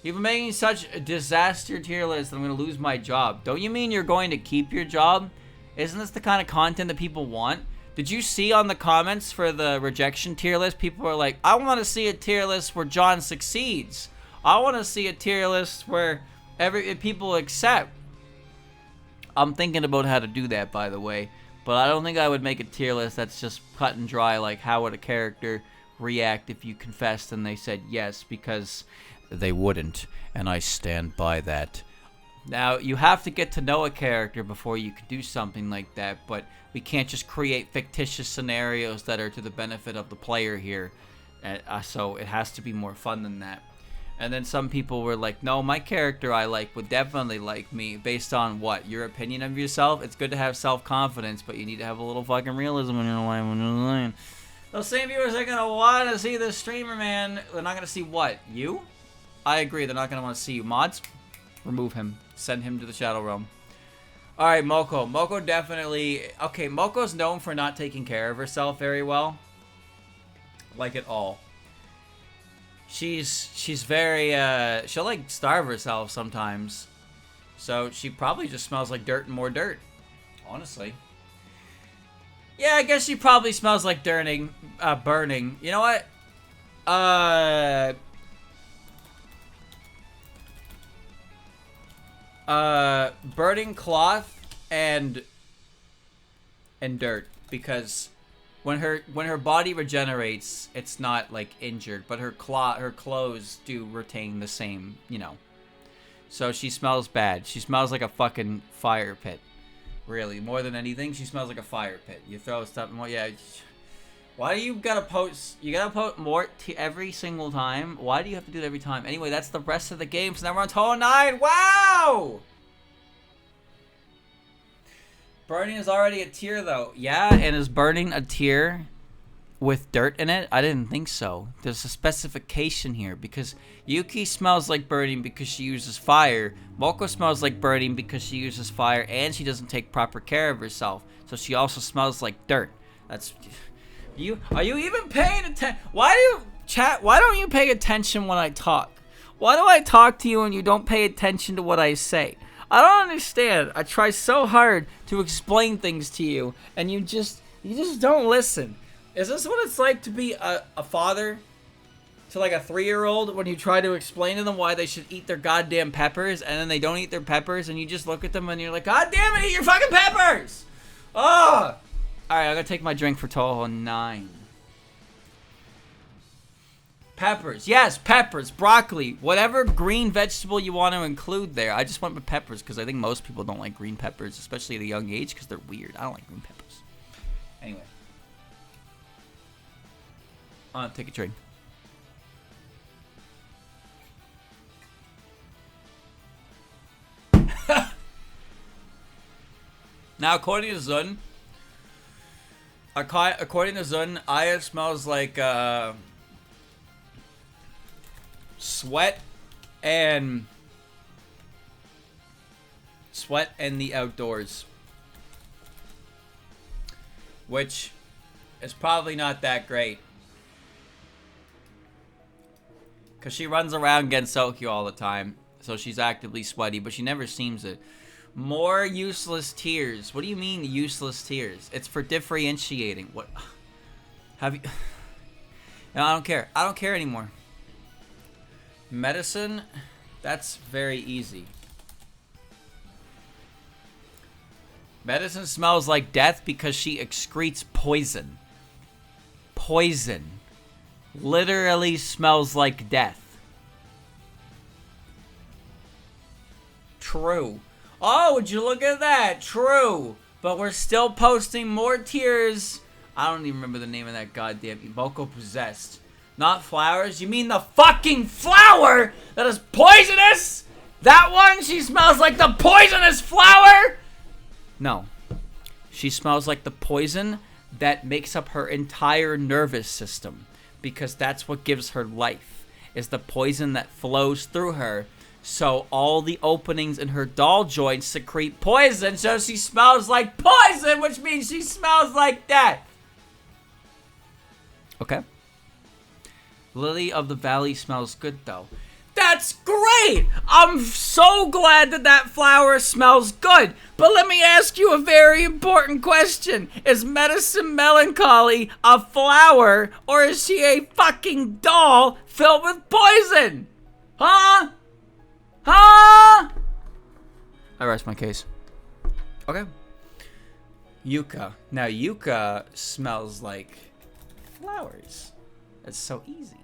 You've been making such a disaster tier list that I'm going to lose my job. Don't you mean you're going to keep your job? Isn't this the kind of content that people want? Did you see on the comments for the rejection tier list? People are like, I want to see a tier list where John succeeds. I want to see a tier list where people accept. I'm thinking about how to do that, by the way. But I don't think I would make a tier list that's just cut and dry, like how would a character react if you confessed and they said yes, because they wouldn't. And I stand by that. Now, you have to get to know a character before you can do something like that, but we can't just create fictitious scenarios that are to the benefit of the player here. So it has to be more fun than that. And then some people were like, no, my character I like would definitely like me. Based on what? Your opinion of yourself? It's good to have self-confidence, but you need to have a little fucking realism in your life. Those same viewers are going to want to see this streamer, man. They're not going to see what? You? I agree. They're not going to want to see you. Mods? Remove him. Send him to the Shadow Realm. Alright, Moko. Moko definitely... Okay, Moko's known for not taking care of herself very well. Like at all. She's very, she'll like starve herself sometimes. So she probably just smells like dirt and more dirt. Honestly. Yeah, I guess she probably smells like burning. You know what? Burning cloth and dirt, because when her body regenerates, it's not like injured, but her clothes do retain the same, you know. So she smells bad. She smells like a fucking fire pit. Really, more than anything, she smells like a fire pit. You throw stuff more, yeah. Why do you gotta post? You gotta post more every single time. Why do you have to do it every time? Anyway, that's the rest of the game. So now we're on Touhou 9. Wow! Burning is already a tier, though. Yeah, and is burning a tier with dirt in it? I didn't think so. There's a specification here, because Yuki smells like burning because she uses fire. Moko smells like burning because she uses fire, and she doesn't take proper care of herself. So she also smells like dirt. That's... Are you even paying attention? Why don't you pay attention when I talk? Why do I talk to you and you don't pay attention to what I say? I don't understand. I try so hard to explain things to you, and you just don't listen. Is this what it's like to be a father to like a 3-year-old when you try to explain to them why they should eat their goddamn peppers, and then they don't eat their peppers, and you just look at them and you're like, God damn it, eat your fucking peppers! Oh! Alright, I'm gonna take my drink for Touhou 9. Peppers. Yes, peppers, broccoli, whatever green vegetable you want to include there. I just went with peppers because I think most people don't like green peppers, especially at a young age, because they're weird. I don't like green peppers. Anyway. Take a drink. Now, according to Zun, Aya smells like sweat and the outdoors, which is probably not that great, because she runs around Gensokyo all the time, so she's actively sweaty, but she never seems it. More useless tears. What do you mean useless tears? It's for differentiating. What? Have you... No, I don't care. I don't care anymore. Medicine? That's very easy. Medicine smells like death because she excretes poison. Poison. Literally smells like death. True. Oh, would you look at that? True. But we're still posting more tiers. I don't even remember the name of that goddamn Moko Possessed. Not flowers. You mean the fucking flower that is poisonous? That one? She smells like the poisonous flower? No. She smells like the poison that makes up her entire nervous system. Because that's what gives her life. Is the poison that flows through her. So all the openings in her doll joints secrete poison, so she smells like poison, which means she smells like death. Okay. Lily of the Valley smells good, though. That's great! I'm so glad that that flower smells good. But let me ask you a very important question. Is Medicine Melancholy a flower, or is she a fucking doll filled with poison? Huh? Huh? I rest my case. Okay. Yuka. Now, Yuka smells like flowers. That's so easy.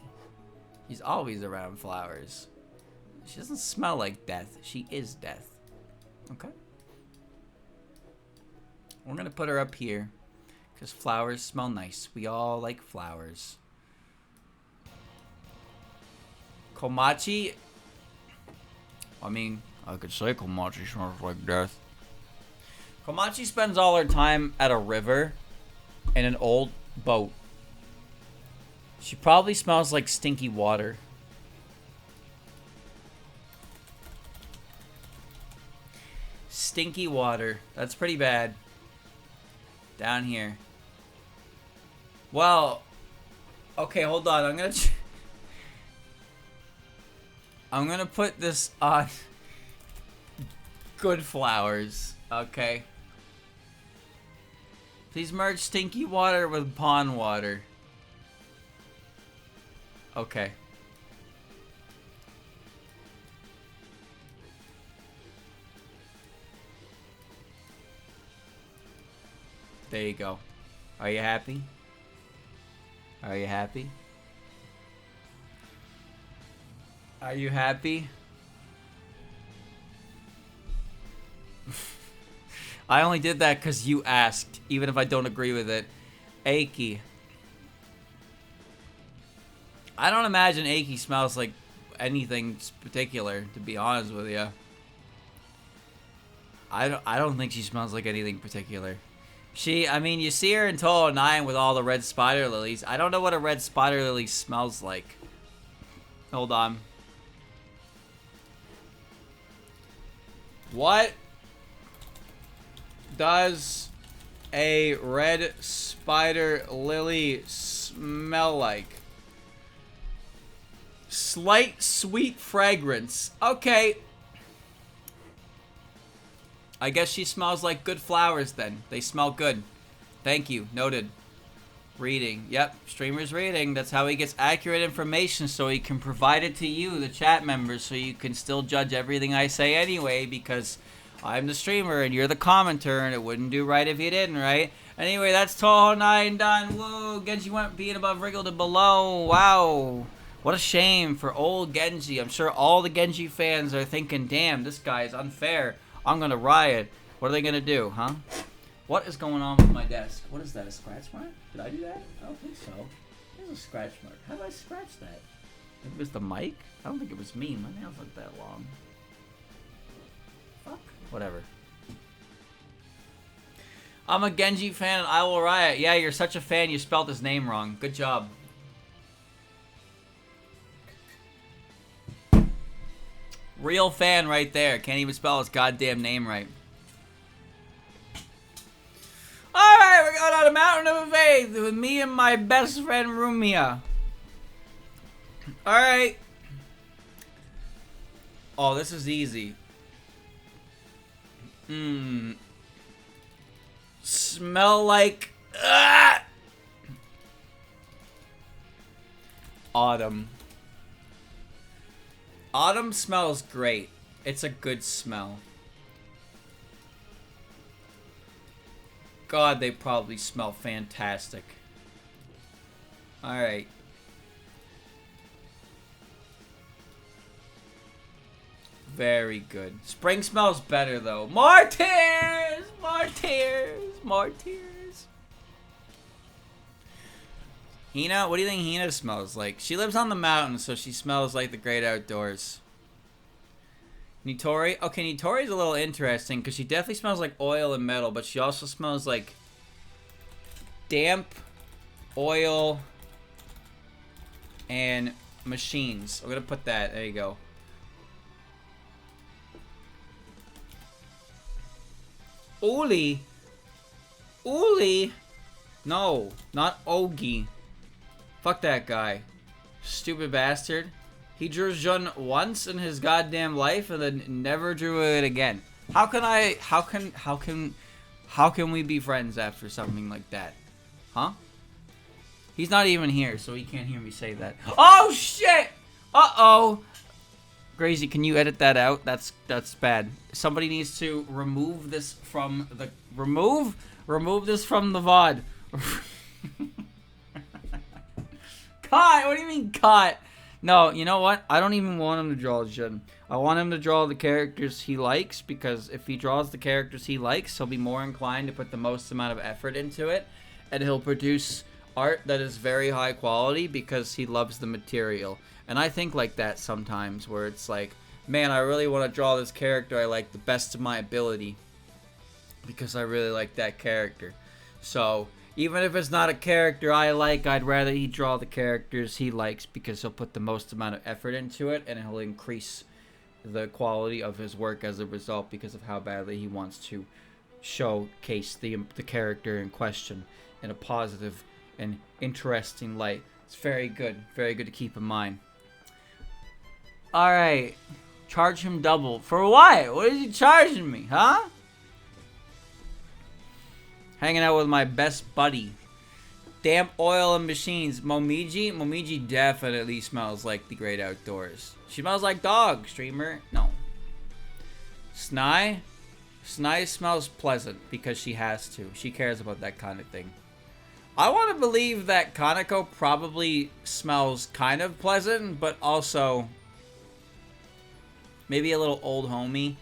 She's always around flowers. She doesn't smell like death. She is death. Okay. We're gonna put her up here because flowers smell nice. We all like flowers. Komachi. I mean, I could say Komachi smells like death. Komachi spends all her time at a river in an old boat. She probably smells like stinky water. Stinky water. That's pretty bad. Down here. Well, okay, hold on. I'm gonna put this on Good flowers. Okay. Please merge stinky water with pond water. Okay. There you go. Are you happy? Are you happy? Are you happy? I only did that because you asked, even if I don't agree with it. Achy. I don't imagine Achy smells like anything particular, to be honest with you. I don't think she smells like anything particular. I mean, you see her in Touhou 9 with all the red spider lilies. I don't know what a red spider lily smells like. Hold on. What does a red spider lily smell like? Slight sweet fragrance. Okay. I guess she smells like good flowers then. They smell good. Thank you. Noted. Reading. Yep. Streamer's reading. That's how he gets accurate information so he can provide it to you, the chat members, so you can still judge everything I say anyway because I'm the streamer and you're the commenter and it wouldn't do right if you didn't, right? Anyway, that's Touhou 9 done. Whoa. Genji went being above, wriggled to below. Wow. What a shame for old Genji. I'm sure all the Genji fans are thinking, damn, this guy is unfair. I'm gonna riot. What are they gonna do, huh? What is going on with my desk? What is that, a scratch mark? Did I do that? I don't think so. There's a scratch mark. How did I scratch that? Maybe it was the mic? I don't think it was me. My nails aren't that long. Fuck. Whatever. I'm a Genji fan and I will riot. Yeah, you're such a fan you spelled his name wrong. Good job. Real fan right there. Can't even spell his goddamn name right. Alright, we're going on a mountain of faith with me and my best friend Rumia. Alright. Oh, this is easy. Smell like... Autumn. Autumn smells great. It's a good smell. God, they probably smell fantastic. Alright. Very good. Spring smells better, though. More tears! More tears! More tears! Hina? What do you think Hina smells like? She lives on the mountain, so she smells like the great outdoors. Nitori? Okay, Nitori's a little interesting, because she definitely smells like oil and metal, but she also smells like damp, oil, and machines. I'm going to put that. There you go. Uli? Uli? No, not Ogi. Fuck that guy. Stupid bastard. He drew Jun once in his goddamn life and then never drew it again. How can we be friends after something like that? Huh? He's not even here, so he can't hear me say that. Oh shit! Uh-oh! Grazy, can you edit that out? That's bad. Somebody needs to remove this from the... Remove this from the VOD. Cut! What do you mean cut? No, you know what? I don't even want him to draw Jun. I want him to draw the characters he likes, because if he draws the characters he likes, he'll be more inclined to put the most amount of effort into it, and he'll produce art that is very high quality because he loves the material. And I think like that sometimes, where it's like, man, I really want to draw this character I like the best of my ability because I really like that character. So even if it's not a character I like, I'd rather he draw the characters he likes because he'll put the most amount of effort into it and he'll increase the quality of his work as a result because of how badly he wants to showcase the character in question in a positive and interesting light. It's very good to keep in mind. Alright, Charge him double. For what? What is he charging me, huh? Hanging out with my best buddy. Damp oil and machines. Momiji? Momiji definitely smells like the great outdoors. She smells like dog, streamer. No. Snai? Snai smells pleasant because she has to. She cares about that kind of thing. I want to believe that Kaneko probably smells kind of pleasant, but also maybe a little old homey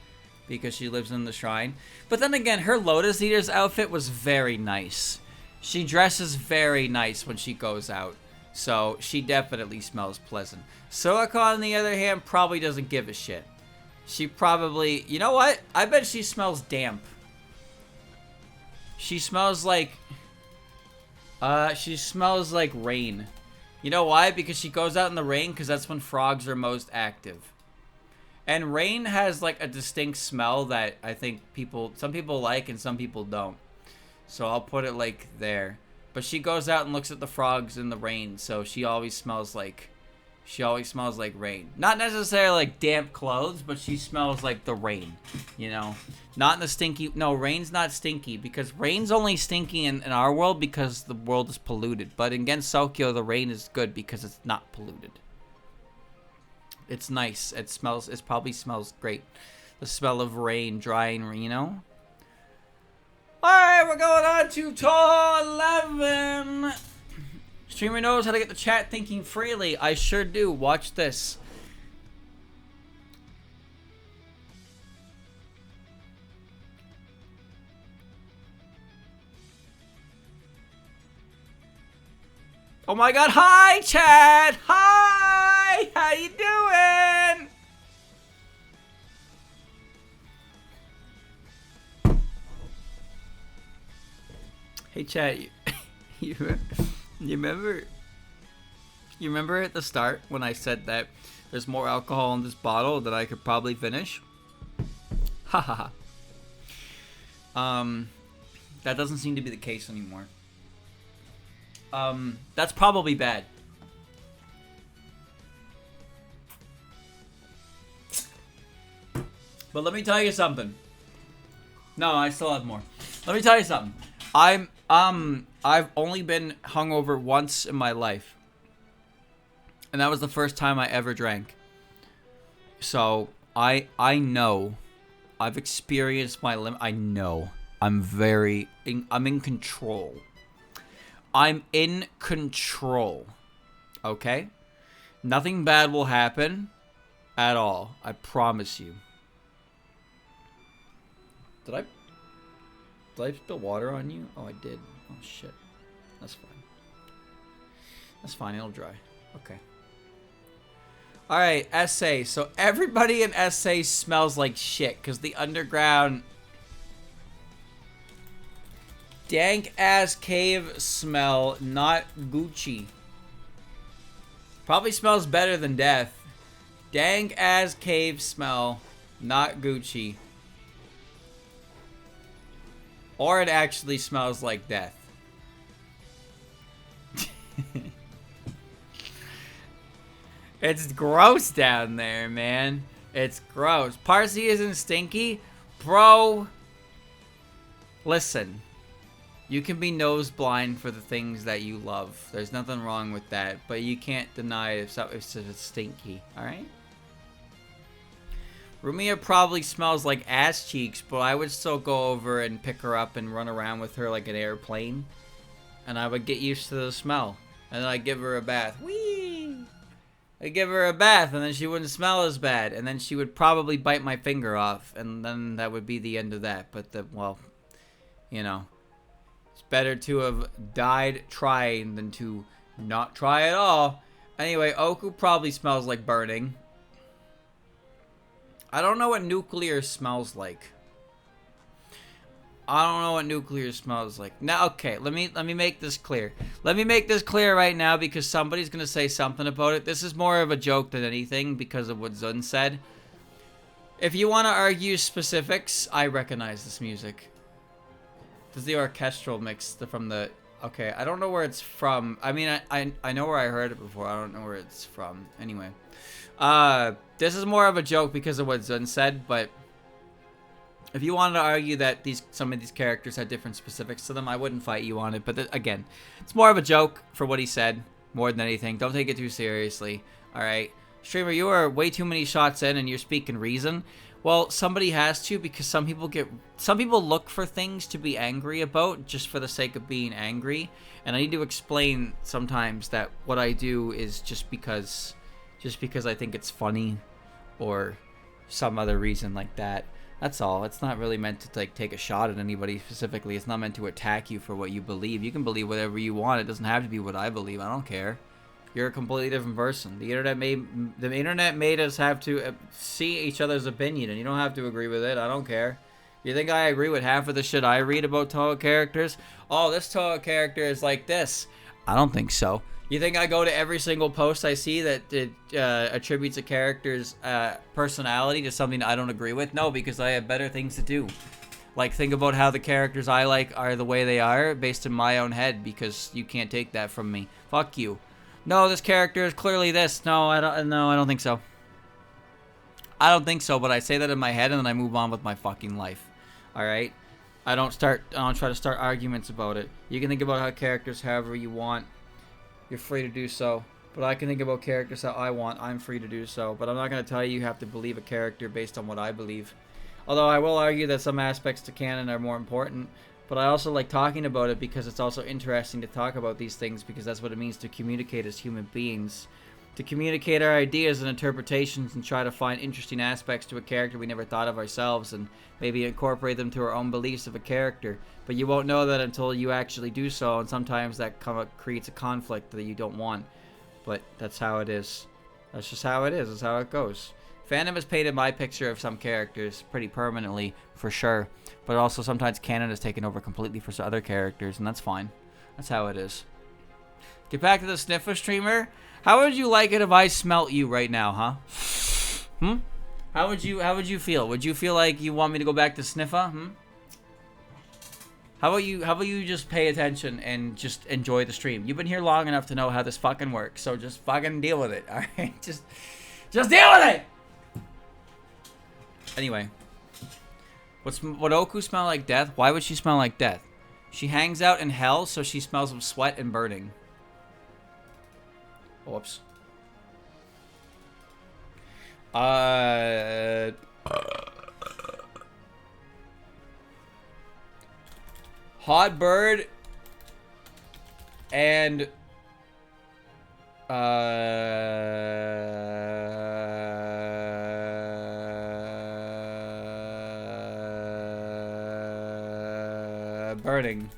because she lives in the shrine. But then again, her Lotus Eater's outfit was very nice. She dresses very nice when she goes out. So she definitely smells pleasant. Soaka, on the other hand, probably doesn't give a shit. She probably... You know what? I bet she smells damp. She smells like... she smells like rain. You know why? Because she goes out in the rain because that's when frogs are most active. And rain has like a distinct smell that I think some people like and some people don't. So I'll put it like there. But she goes out and looks at the frogs in the rain, so she always smells like rain. Not necessarily like damp clothes, but she smells like the rain, you know? Not in the stinky... No, rain's not stinky, because rain's only stinky in our world because the world is polluted. But in Gensokyo, the rain is good because it's not polluted. It's nice. It probably smells great. The smell of rain, drying, you know? Alright, we're going on to Touhou 11. Streamer knows how to get the chat thinking freely. I sure do. Watch this. Oh my god, hi chat! Hi! How you doing? Hey chat, you remember at the start when I said that there's more alcohol in this bottle that I could probably finish? Haha. That doesn't seem to be the case anymore. That's probably bad. But let me tell you something. No, I still have more. Let me tell you something. I've only been hungover once in my life. And that was the first time I ever drank. So, I know. I've experienced my limit. I know. I'm in control. I'm in control. Okay? Nothing bad will happen at all. I promise you. Did I spill water on you? Oh, I did. Oh, shit. That's fine. That's fine. It'll dry. Okay. Alright, SA. So everybody in SA smells like shit because the underground... dank-ass cave smell, not Gucci. Probably smells better than death. Dank-ass cave smell, not Gucci. Or it actually smells like death. It's gross down there, man. It's gross. Parsley isn't stinky? Bro. Listen. You can be nose blind for the things that you love. There's nothing wrong with that. But you can't deny if it's stinky. Alright? Rumia probably smells like ass cheeks, but I would still go over and pick her up and run around with her like an airplane. And I would get used to the smell. And then I'd give her a bath. Whee! I'd give her a bath and then she wouldn't smell as bad. And then she would probably bite my finger off. And then that would be the end of that. But, well, you know. It's better to have died trying than to not try at all. Anyway, Oku probably smells like burning. I don't know what nuclear smells like. I don't know what nuclear smells like. Now, okay, let me make this clear. Let me make this clear right now because somebody's gonna say something about it. This is more of a joke than anything because of what Zun said. If you want to argue specifics, I recognize this music. This is the orchestral mix from the Okay, I don't know where it's from. I mean, I know where I heard it before. I don't know where it's from. Anyway. This is more of a joke because of what Zun said, but if you wanted to argue that some of these characters had different specifics to them, I wouldn't fight you on it. But again, it's more of a joke for what he said, more than anything. Don't take it too seriously. Alright? Streamer, you are way too many shots in and you're speaking reason. Well, somebody has to, because some people look for things to be angry about just for the sake of being angry. And I need to explain sometimes that what I do is just because I think it's funny or some other reason like that. That's all. It's not really meant to like take a shot at anybody specifically. It's not meant to attack you for what you believe. You can believe whatever you want. It doesn't have to be what I believe. I don't care. You're a completely different person. The internet made us have to see each other's opinion, and you don't have to agree with it. I don't care. You think I agree with half of the shit I read about Touhou characters? Oh, this Touhou character is like this. I don't think so. You think I go to every single post I see that attributes a character's personality to something I don't agree with? No, because I have better things to do. Like, think about how the characters I like are the way they are based in my own head, because you can't take that from me. Fuck you. No, this character is clearly this. No, I don't think so. I don't think so, but I say that in my head and then I move on with my fucking life. Alright? I don't try to start arguments about it. You can think about how characters however you want. You're free to do so. But I can think about characters how I want. I'm free to do so. But I'm not going to tell you have to believe a character based on what I believe. Although I will argue that some aspects to canon are more important. But I also like talking about it because it's also interesting to talk about these things, because that's what it means to communicate as human beings. To communicate our ideas and interpretations and try to find interesting aspects to a character we never thought of ourselves, and maybe incorporate them to our own beliefs of a character. But you won't know that until you actually do so, and sometimes that creates a conflict that you don't want. But that's how it is. That's just how it is. That's how it goes. Fandom has painted my picture of some characters pretty permanently, for sure. But also sometimes canon has taken over completely for other characters, and that's fine. That's how it is. Get back to the SNIFFA streamer. How would you like it if I smelt you right now, huh? How would you feel? Would you feel like you want me to go back to SNIFFA? How about you just pay attention and just enjoy the stream? You've been here long enough to know how this fucking works, so just fucking deal with it, alright? Just deal with it! Anyway. Would Oku smell like death? Why would she smell like death? She hangs out in hell, so she smells of sweat and burning. Whoops. Hot bird and burning.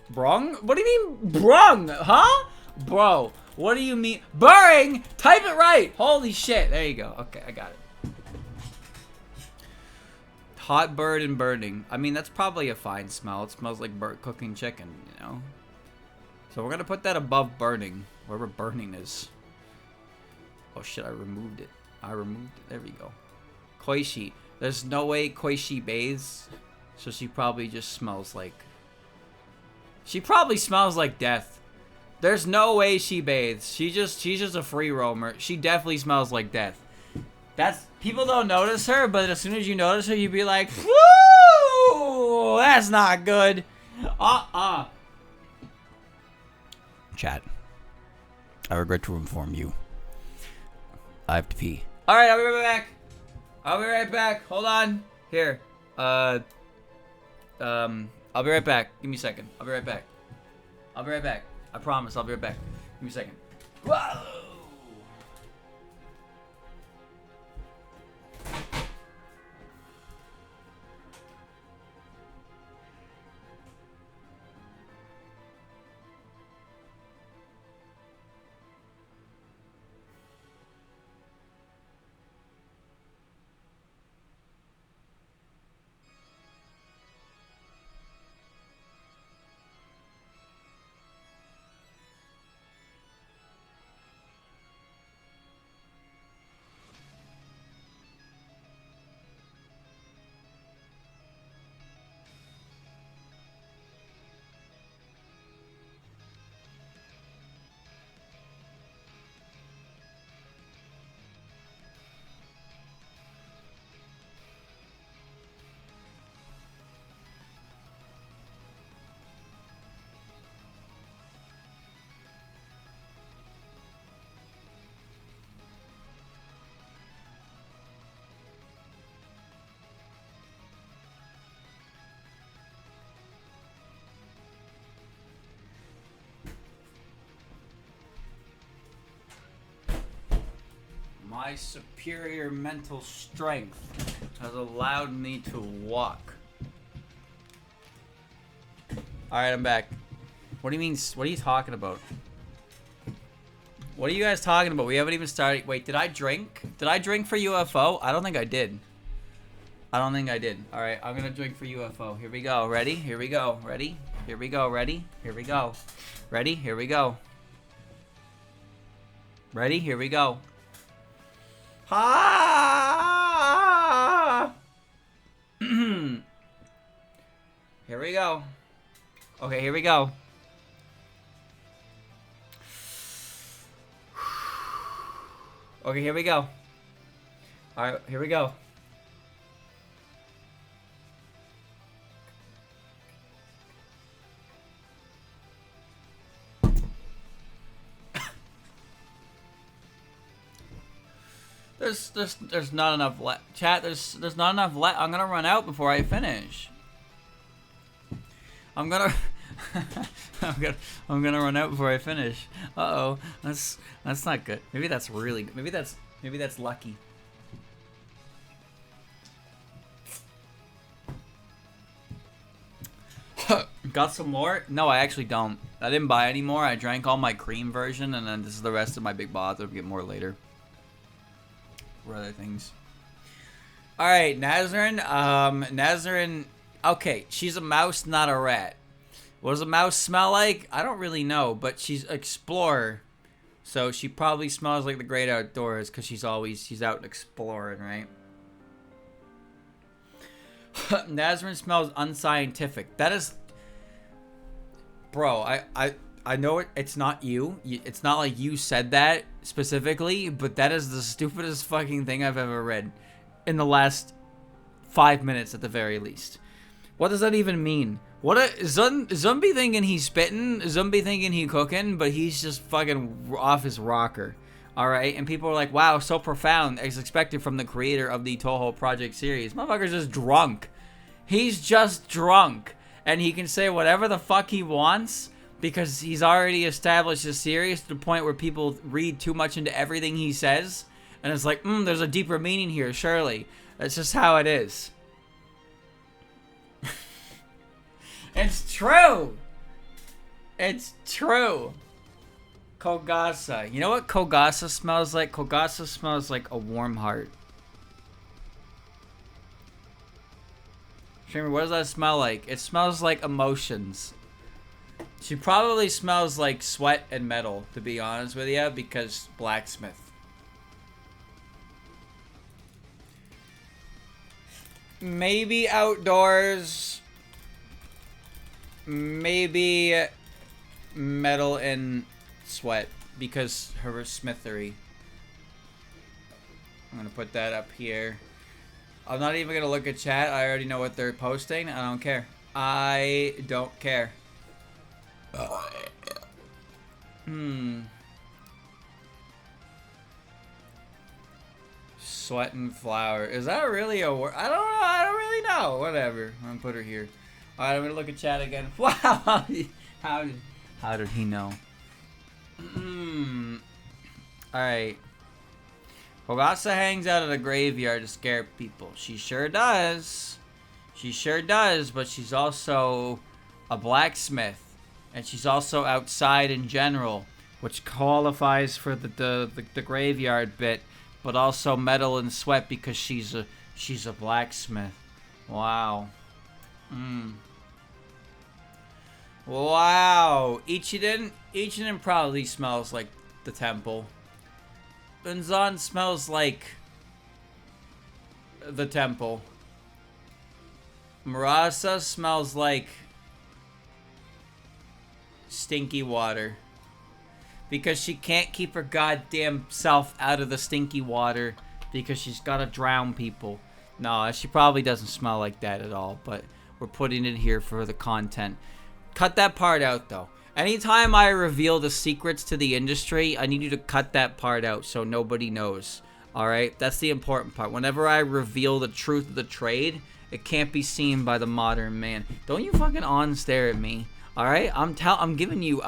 Brung? What do you mean brung? Huh? Bro, what do you mean? Burring? Type it right. Holy shit. There you go. Okay, I got it. Hot bird and burning. I mean, that's probably a fine smell. It smells like cooking chicken, you know? So we're going to put that above burning, wherever burning is. Oh shit, I removed it. There we go. Koishi. There's no way Koishi bathes, so she probably just smells like... She probably smells like death. There's no way she bathes. She's just a free roamer. She definitely smells like death. People don't notice her, but as soon as you notice her, you'd be like, woo! That's not good. Chat. I regret to inform you. I have to pee. Alright, I'll be right back. I'll be right back. Hold on. Here. I'll be right back. Give me a second. I'll be right back. I promise I'll be right back. Give me a second. Whoa! My superior mental strength has allowed me to walk. Alright, I'm back. What do you mean? What are you talking about? What are you guys talking about? We haven't even started. Wait, did I drink? Did I drink for UFO? I don't think I did. I don't think I did. Alright, I'm gonna drink for UFO. Here we go. Ready? Here we go. Ready? Here we go. Ready? Here we go. Ready? Here we go. Ready? Here we go. Ah! Here we go. Okay, here we go. Okay, here we go. Alright, here we go. There's not enough left. Chat, there's not enough left. I'm gonna run out before I finish. I'm gonna I'm gonna run out before I finish. Uh-oh. That's not good. Maybe that's really good. Maybe that's lucky. Got some more? No, I actually don't. I didn't buy any more. I drank all my cream version, and then this is the rest of my big bottle. I'll get more later. For other things. Alright, Nazarene. Nazarene. Okay, she's a mouse, not a rat. What does a mouse smell like? I don't really know, but she's an explorer. So she probably smells like the great outdoors because she's out exploring, right? Nazarene smells unscientific. That is... Bro, I know it's not you. It's not like you said that specifically, but that is the stupidest fucking thing I've ever read in the last 5 minutes at the very least. What does that even mean? What a Zombie thinking he's spitting, Zombie thinking he cooking, but he's just fucking off his rocker. All right, and people are like, "Wow, so profound," as expected from the creator of the Touhou Project series. Motherfucker's just drunk. He's just drunk, and he can say whatever the fuck he wants because he's already established a series to the point where people read too much into everything he says, and it's like, there's a deeper meaning here. Surely, that's just how it is. It's true. It's true. Kogasa. You know what Kogasa smells like? Kogasa smells like a warm heart. Streamer, what does that smell like? It smells like emotions. She probably smells like sweat and metal, to be honest with you, because blacksmith. Maybe outdoors. Maybe metal and sweat because her smithery. I'm gonna put that up here. I'm not even gonna look at chat. I already know what they're posting. I don't care. I don't care. Sweat and flour. Is that really a word? I don't know. I don't really know. Whatever. I'm gonna put her here. Alright, I'm gonna look at chat again. Wow! How did he know? Alright. Kogasa hangs out at a graveyard to scare people. She sure does. She sure does, but she's also a blacksmith. And she's also outside in general, which qualifies for the graveyard bit, but also metal and sweat because she's a blacksmith. Wow. Wow. Ichiden probably smells like the temple. Benzan smells like the temple. Marasa smells like stinky water. Because she can't keep her goddamn self out of the stinky water because she's gotta drown people. No, she probably doesn't smell like that at all, but we're putting it here for the content. Cut that part out, though. Anytime I reveal the secrets to the industry, I need you to cut that part out so nobody knows. Alright? That's the important part. Whenever I reveal the truth of the trade, it can't be seen by the modern man. Don't you fucking on stare at me. All right, I'm giving you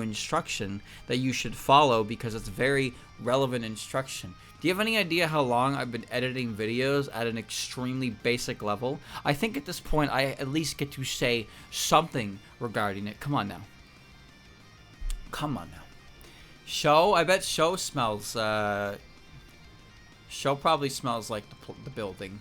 instruction that you should follow because it's very relevant instruction. Do you have any idea how long I've been editing videos at an extremely basic level? I think at this point I at least get to say something regarding it. Come on now. Come on now. Show, I bet Show smells, Show probably smells like the building.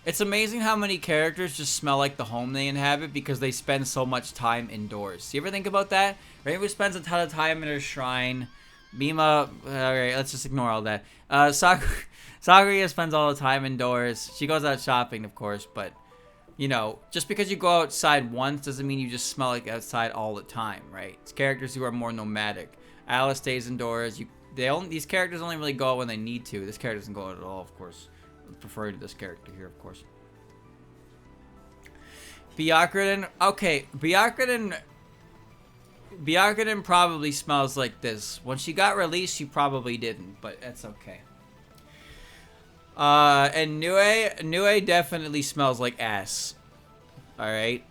It's amazing how many characters just smell like the home they inhabit because they spend so much time indoors. You ever think about that? Rainbow spends a ton of time in her shrine. Mima, alright, let's just ignore all that. Sakuya spends all the time indoors. She goes out shopping, of course, but, you know, just because you go outside once doesn't mean you just smell like outside all the time, right? It's characters who are more nomadic. Alice stays indoors. These characters only really go out when they need to. This character doesn't go out at all, of course. I'm preferring this character here, of course. Byakuren, okay, Byakuren probably smells like this. When she got released, she probably didn't, but that's okay. And Nue definitely smells like ass. Alright.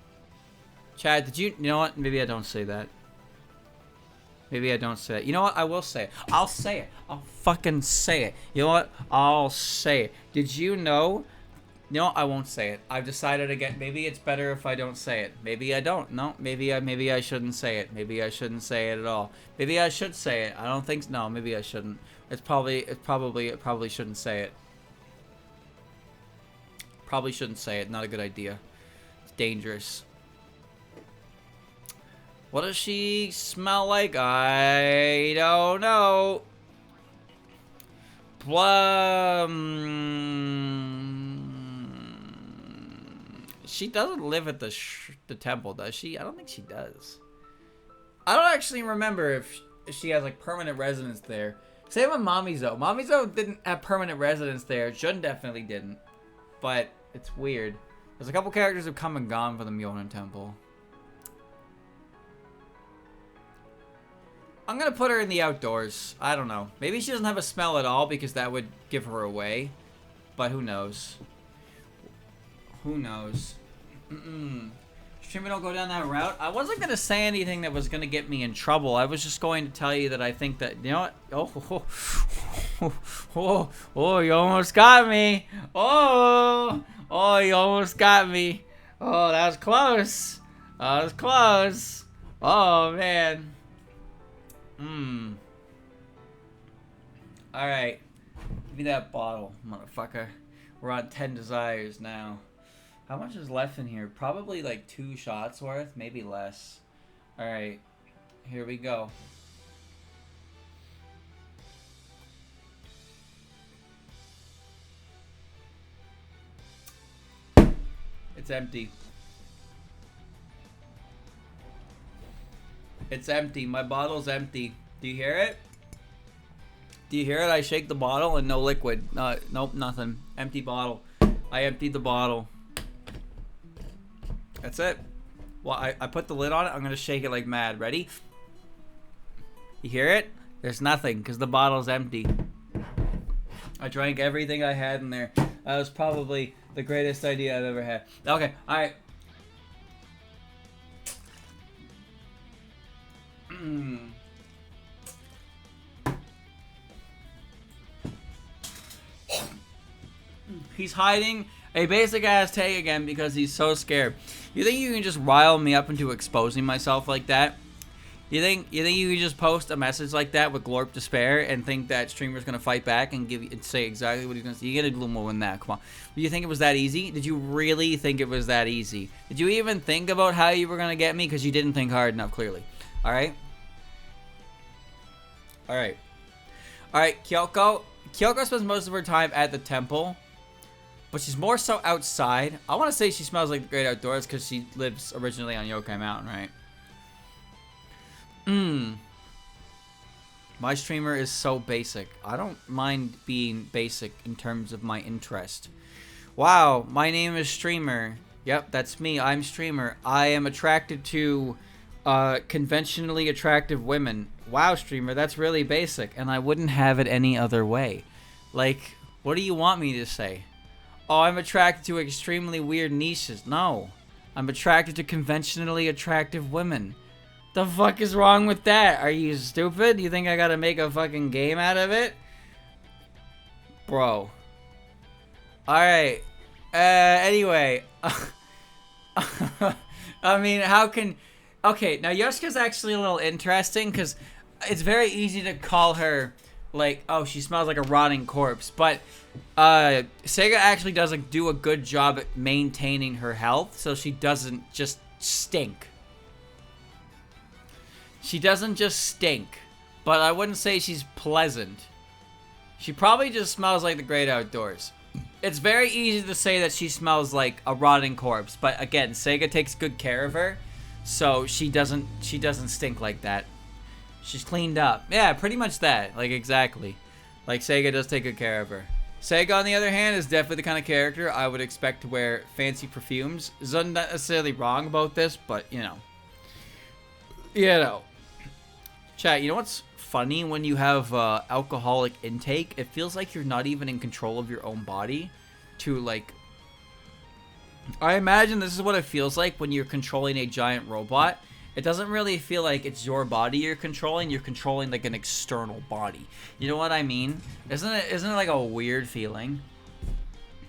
Chad, you know what? Maybe I don't say that. Maybe I don't say it. You know what? I will say it. I'll say it. I'll fucking say it. You know what? I'll say it. Did you know? No, I won't say it. I've decided again. Maybe it's better if I don't say it. Maybe I don't. No, maybe I shouldn't say it. Maybe I shouldn't say it at all. Maybe I should say it. I don't think. No, maybe I shouldn't. It probably shouldn't say it. Probably shouldn't say it. Not a good idea. It's dangerous. What does she smell like? I don't know. She doesn't live at the temple, does she? I don't think she does. I don't actually remember if she has like permanent residence there. Same with Mamizo. Mamizo didn't have permanent residence there. Jun definitely didn't. But it's weird. There's a couple characters who've come and gone from the Myonin Temple. I'm gonna put her in the outdoors. I don't know. Maybe she doesn't have a smell at all because that would give her away. But who knows? Who knows? Streamer, don't go down that route. I wasn't gonna say anything that was gonna get me in trouble. I was just going to tell you that I think that, you know what? Oh, you almost got me. Oh, you almost got me. Oh, that was close. That was close. Oh man. Alright. Give me that bottle, motherfucker. We're on 10 desires now. How much is left in here? Probably like 2 shots worth, maybe less. Alright. Here we go. It's empty. It's empty. My bottle's empty. Do you hear it? Do you hear it? I shake the bottle and no liquid. Nope, nothing. Empty bottle. I emptied the bottle. That's it. Well, I put the lid on it. I'm going to shake it like mad. Ready? You hear it? There's nothing because the bottle's empty. I drank everything I had in there. That was probably the greatest idea I've ever had. Okay, alright. He's hiding a basic ass tag again because he's so scared. You think you can just rile me up into exposing myself like that? You think you can just post a message like that with Glorp Despair and think that streamer's gonna fight back and say exactly what he's gonna say? You get a little more than that. Come on. Do you think it was that easy? Did you really think it was that easy? Did you even think about how you were gonna get me? Because you didn't think hard enough, clearly. All right. All right. All right. Kyoko spends most of her time at the temple, but she's more so outside. I want to say she smells like the great outdoors because she lives originally on Yokai Mountain, right? My streamer is so basic. I don't mind being basic in terms of my interest. Wow, my name is Streamer. Yep, that's me. I'm Streamer. I am attracted to conventionally attractive women. Wow, Streamer, that's really basic, and I wouldn't have it any other way. Like, what do you want me to say? Oh, I'm attracted to extremely weird niches. No. I'm attracted to conventionally attractive women. The fuck is wrong with that? Are you stupid? You think I gotta make a fucking game out of it? Bro. Alright. Anyway. I mean, how can... Okay, now Yoshika's actually a little interesting, because it's very easy to call her, like, oh, she smells like a rotting corpse, but Sega actually doesn't do a good job at maintaining her health, so she doesn't just stink. She doesn't just stink, but I wouldn't say she's pleasant. She probably just smells like the great outdoors. It's very easy to say that she smells like a rotting corpse, but again, Sega takes good care of her, so she doesn't stink like that. She's cleaned up. Yeah, pretty much that. Like, exactly. Like, Sega does take good care of her. Sega, on the other hand, is definitely the kind of character I would expect to wear fancy perfumes. Zun's not necessarily wrong about this, but, you know. You know. Chat, you know what's funny? When you have alcoholic intake, it feels like you're not even in control of your own body to, like... I imagine this is what it feels like when you're controlling a giant robot. It doesn't really feel like it's your body you're controlling like an external body. You know what I mean? Isn't it like a weird feeling?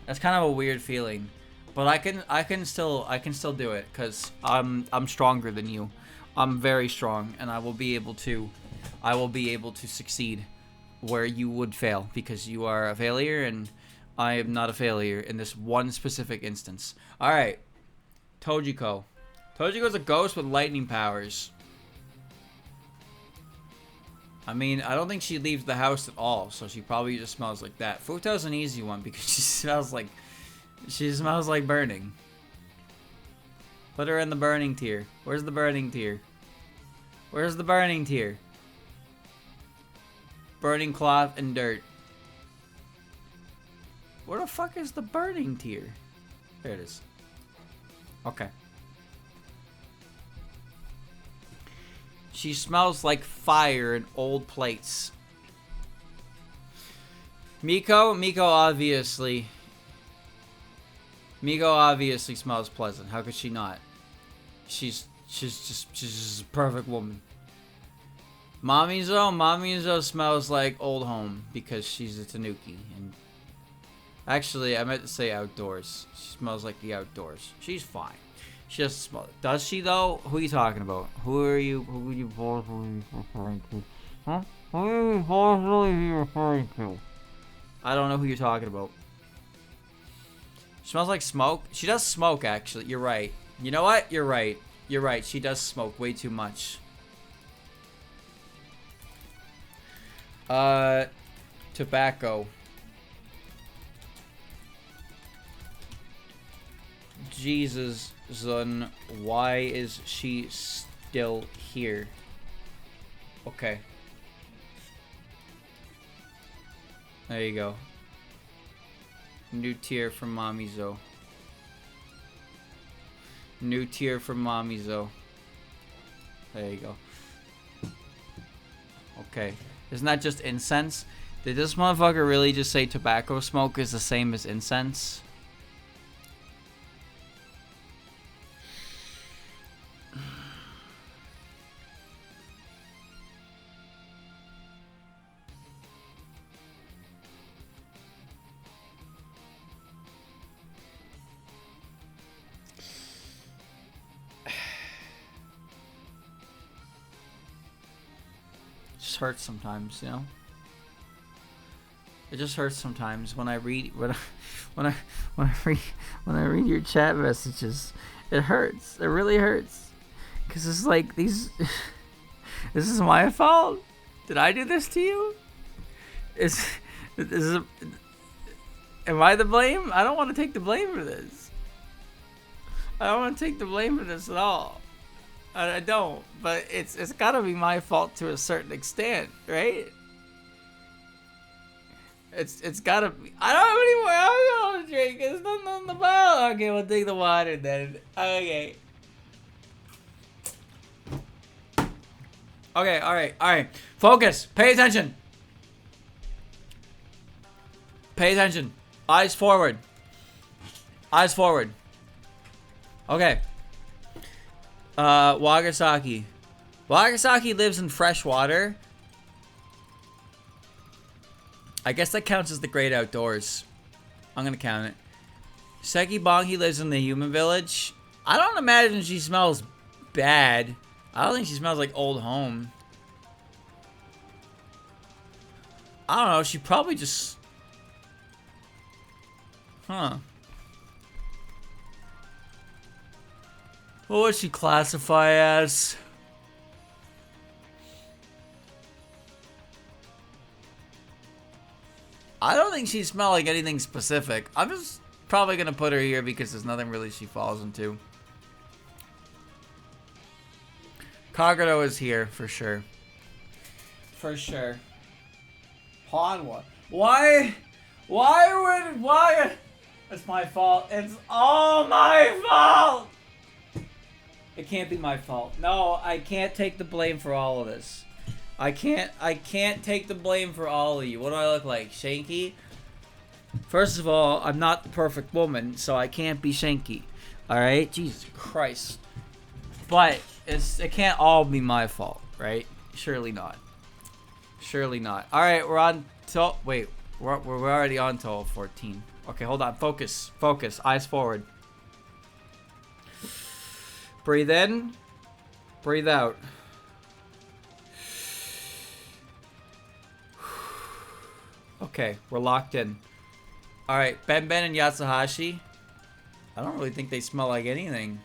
That's kind of a weird feeling. But I can still do it cuz I'm stronger than you. I'm very strong and I will be able to succeed where you would fail because you are a failure and I am not a failure in this one specific instance. All right. Tojiko. Tojiko's a ghost with lightning powers. I mean, I don't think she leaves the house at all, so she probably just smells like that. Futo's an easy one because she smells like burning. Put her in the burning tier. Where's the burning tier? Where's the burning tier? Burning cloth and dirt. Where the fuck is the burning tier? There it is. Okay. She smells like fire and old plates. Miko obviously smells pleasant. How could she not? She's just a perfect woman. Mamizo smells like old home because she's a tanuki. And actually, I meant to say outdoors. She smells like the outdoors. She's fine. She doesn't smell it. Does she though? Who are you talking about? Who are you possibly referring to? Huh? Who are you possibly referring to? I don't know who you're talking about. She smells like smoke. She does smoke, actually. You're right. You know what? You're right. You're right. She does smoke way too much. Tobacco. Jesus, Zun, why is she still here? Okay. There you go. New tier from Mamizo. New tier from Mamizo. There you go. Okay. Isn't that just incense? Did this motherfucker really just say tobacco smoke is the same as incense? Hurts sometimes, you know. It just hurts sometimes when I read when I read your chat messages. It hurts. It really hurts because it's like these. This is my fault. Did I do this to you? Am I the blame? I don't want to take the blame for this. I don't want to take the blame for this at all. I don't, but it's gotta be my fault to a certain extent, right? It's gotta be. I don't have any more alcohol to drink. There's nothing on the bottle. Okay, we'll take the water then. Okay. Okay, alright. Focus. Pay attention. Pay attention. Eyes forward. Eyes forward. Okay. Wagasaki. Wagasaki lives in fresh water. I guess that counts as the great outdoors. I'm gonna count it. Seki Bongi lives in the human village. I don't imagine she smells bad. I don't think she smells like old home. I don't know, she probably just... Huh. What would she classify as? I don't think she smells like anything specific. I'm just probably gonna put her here because there's nothing really she falls into. Kagero is here for sure. For sure. Hanwha. Why? Why? It's my fault. It's all my fault! It can't be my fault. No, I can't take the blame for all of this. I can't take the blame for all of you. What do I look like? Shanky? First of all, I'm not the perfect woman, so I can't be Shanky. Alright? Jesus Christ. But it can't all be my fault, right? Surely not. Surely not. Alright, we're on till... Wait, we're already on till 14. Okay, hold on. Focus. Focus. Eyes forward. Breathe in. Breathe out. Okay, we're locked in. Alright, Ben and Yatsuhashi. I don't really think they smell like anything.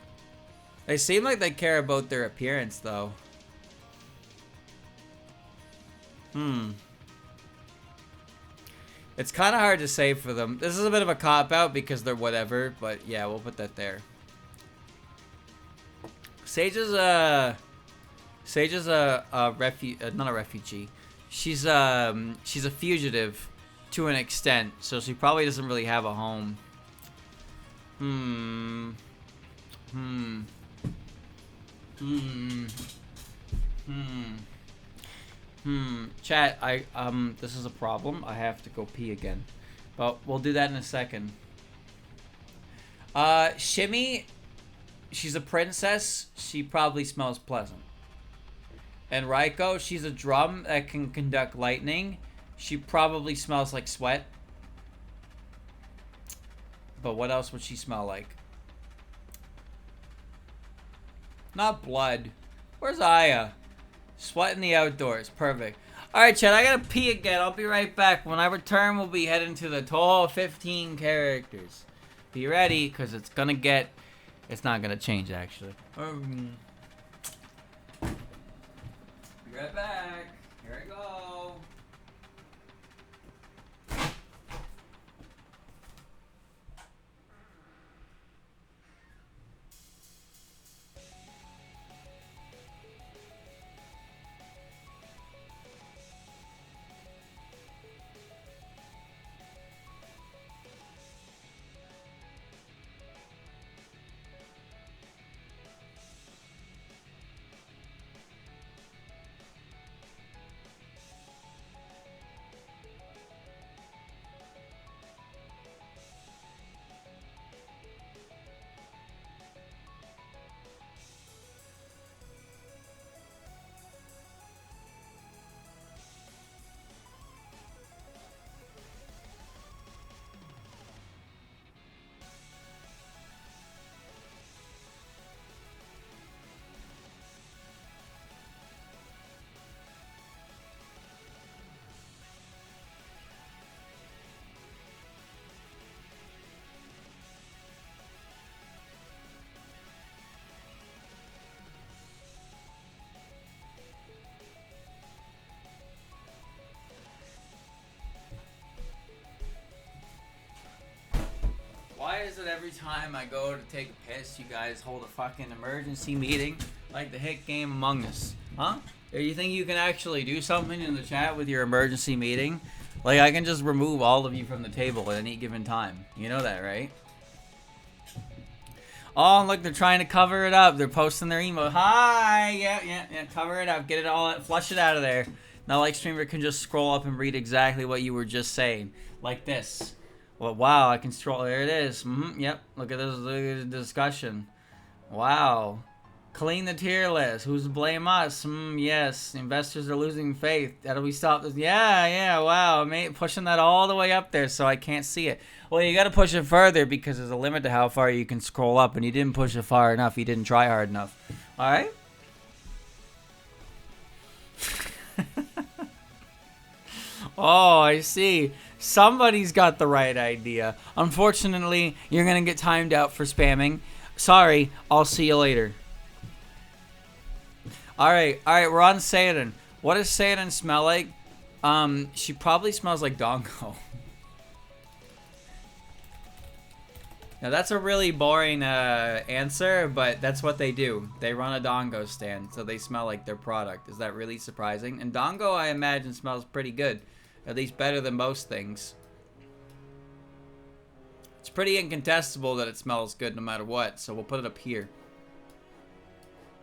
They seem like they care about their appearance, though. It's kind of hard to say for them. This is a bit of a cop-out because they're whatever, but yeah, we'll put that there. Sage is a not a refugee. She's a fugitive to an extent, so she probably doesn't really have a home. Chat, this is a problem. I have to go pee again. But we'll do that in a second. Shimmy, she's a princess. She probably smells pleasant. And Raiko, she's a drum that can conduct lightning. She probably smells like sweat. But what else would she smell like? Not blood. Where's Aya? Sweat in the outdoors. Perfect. Alright, Chad, I gotta pee again. I'll be right back. When I return, we'll be heading to the Touhou 15 characters. Be ready, because it's gonna get... It's not gonna change, actually. Be right back. Here I go. Why is it every time I go to take a piss, you guys hold a fucking emergency meeting like the hit game Among Us? Huh? Do you think you can actually do something in the chat with your emergency meeting? Like, I can just remove all of you from the table at any given time. You know that, right? Oh, look, they're trying to cover it up. They're posting their emo. Hi! Yeah, cover it up. Get it all, flush it out of there. Now, like, streamer can just scroll up and read exactly what you were just saying. Like this. Well, wow, I can scroll. There it is. Yep. Look at this. Look at the discussion. Wow. Clean the tier list. Who's to blame us? Yes. Investors are losing faith. How do we stop this? Yeah. Wow. Pushing that all the way up there so I can't see it. Well, you got to push it further because there's a limit to how far you can scroll up, and you didn't push it far enough. You didn't try hard enough. All right? Oh, I see. Somebody's got the right idea. Unfortunately, you're going to get timed out for spamming. Sorry. I'll see you later. All right, we're on Satan. What does Satan smell like? She probably smells like Dongo. Now, that's a really boring answer, but that's what they do. They run a Dongo stand, so they smell like their product. Is that really surprising? And Dongo, I imagine, smells pretty good. At least better than most things. It's pretty incontestable that it smells good no matter what, so we'll put it up here.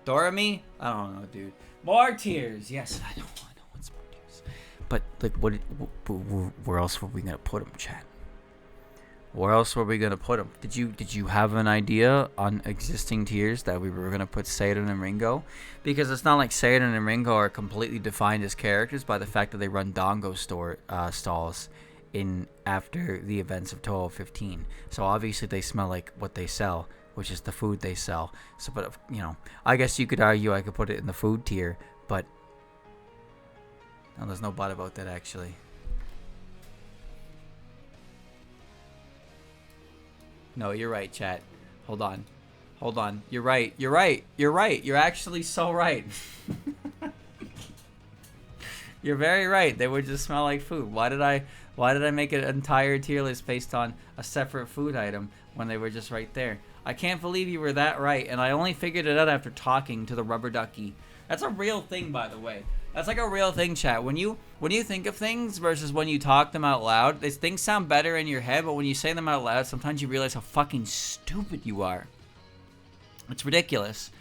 Dorami? I don't know, dude. More tears. Yes, I know what's more tears. But like, where else were we gonna put them, chat? Where else were we gonna put them? Did you have an idea on existing tiers that we were gonna put Satan and Ringo? Because it's not like Satan and Ringo are completely defined as characters by the fact that they run Dongo stalls in after the events of Touhou 15. So obviously they smell like what they sell, which is the food they sell. So, but you know, I guess you could argue I could put it in the food tier, but no, there's no but about that actually. No, you're right, chat. Hold on. You're right. You're actually so right. You're very right. They would just smell like food. Why did I make an entire tier list based on a separate food item when they were just right there? I can't believe you were that right, and I only figured it out after talking to the rubber ducky. That's a real thing, by the way. That's like a real thing, chat. When you think of things versus when you talk them out loud, these things sound better in your head, but when you say them out loud, sometimes you realize how fucking stupid you are. It's ridiculous.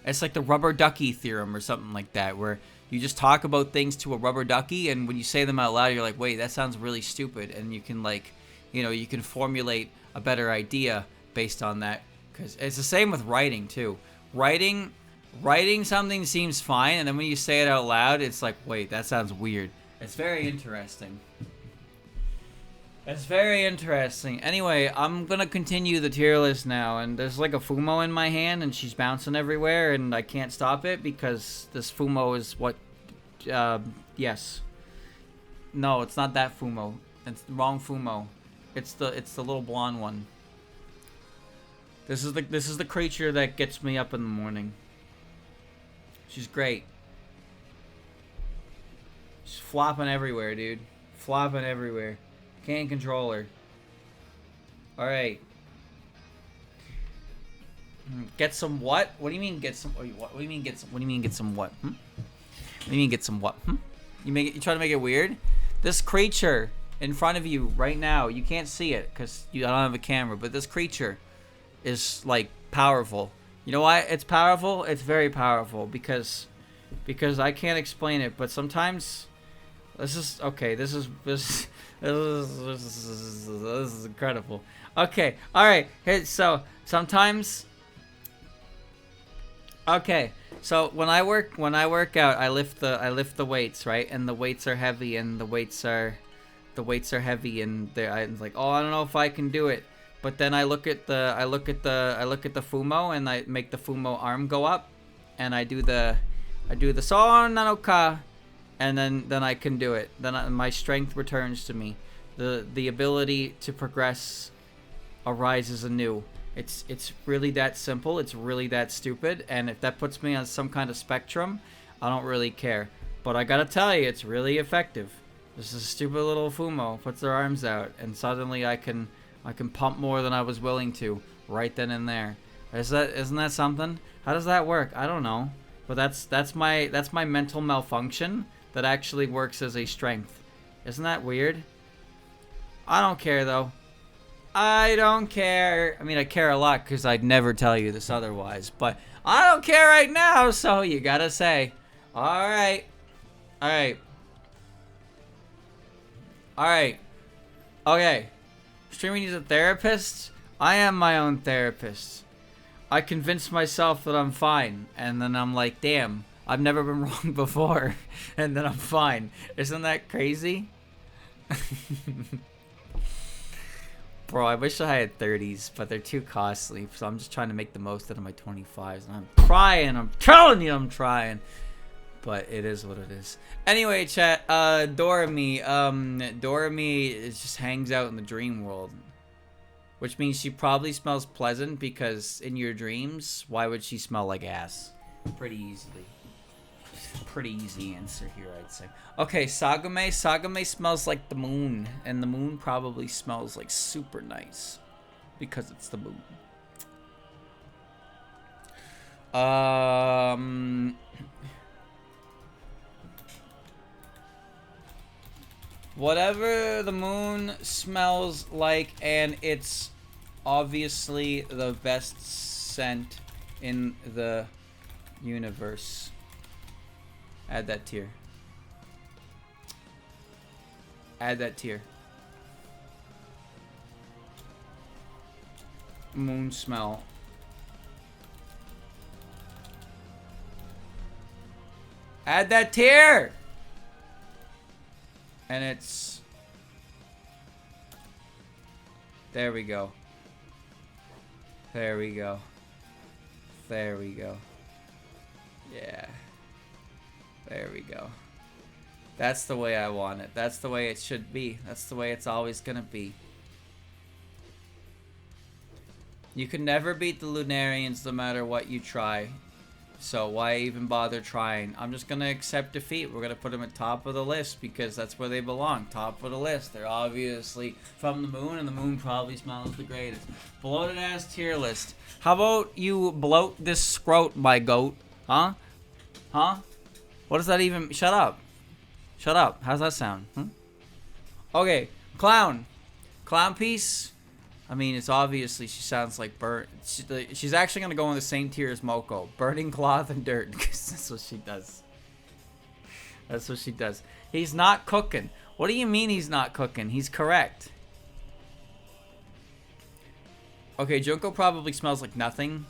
It's like the rubber ducky theorem or something like that, where you just talk about things to a rubber ducky, and when you say them out loud, you're like, wait, that sounds really stupid, and you can, like, you know, you can formulate a better idea based on that. Because it's the same with writing, too. Writing something seems fine, and then when you say it out loud, it's like, wait, that sounds weird. It's very interesting. It's very interesting. Anyway, I'm gonna continue the tier list now, and there's like a Fumo in my hand, and she's bouncing everywhere, and I can't stop it because this Fumo is what... yes. No, it's not that Fumo. It's the wrong Fumo. It's the little blonde one. This is the creature that gets me up in the morning. She's great. She's flopping everywhere, dude. Flopping everywhere. Can't control her. Alright. Get some what? What do you mean get some what? What do you mean get some? What do you mean get some what? What do you mean get some what? You try to make it weird? This creature in front of you right now, you can't see it because I don't have a camera, but this creature is like powerful. You know why it's powerful? It's very powerful because I can't explain it, but sometimes this is okay. This is incredible. Okay, all right. Hey, so sometimes. Okay, so when I work out, I lift the weights, right? And the weights are heavy, and the weights are heavy, and I'm like, oh, I don't know if I can do it. But then I look at the Fumo, and I make the Fumo arm go up, and I do the Son Nanoka, and then I can do it. Then my strength returns to me. The ability to progress arises anew. It's really that simple. It's really that stupid. And if that puts me on some kind of spectrum, I don't really care. But I gotta tell you, it's really effective. This is a stupid little Fumo puts their arms out, and suddenly I can pump more than I was willing to right then and there. Isn't that something? How does that work? I don't know. But that's my mental malfunction that actually works as a strength. Isn't that weird? I don't care though. I don't care. I mean, I care a lot because I'd never tell you this otherwise. But I don't care right now, so you gotta say. Alright. Alright. Alright. Okay. Streaming needs a therapist? I am my own therapist. I convinced myself that I'm fine, and then I'm like, damn, I've never been wrong before, and then I'm fine. Isn't that crazy? Bro, I wish I had 30s, but they're too costly, so I'm just trying to make the most out of my 25s, and I'm trying. I'm telling you I'm trying. But it is what it is. Anyway, chat, Dorami just hangs out in the dream world. Which means she probably smells pleasant, because in your dreams, why would she smell like ass? Pretty easily. Pretty easy answer here, I'd say. Okay, Sagame. Sagame smells like the moon, and the moon probably smells like super nice, because it's the moon. Whatever the moon smells like, and it's obviously the best scent in the universe. Add that tier. Add that tier. Moon smell. Add that tier! And it's... There we go. There we go. There we go. Yeah. There we go. That's the way I want it. That's the way it should be. That's the way it's always gonna be. You can never beat the Lunarians no matter what you try. So why even bother trying? I'm just gonna accept defeat. We're gonna put them at top of the list because that's where they belong. Top of the list. They're obviously from the moon, and the moon probably smells the greatest. Bloated ass tier list. How about you bloat this scrote, my goat? Huh? Huh? What does that even... Shut up. Shut up. How's that sound? Okay. Clown. Clown piece. I mean, it's obviously she sounds like burnt. She's actually gonna go in the same tier as Moko. Burning cloth and dirt, because that's what she does. That's what she does. He's not cooking. What do you mean he's not cooking? He's correct. Okay, Junko probably smells like nothing.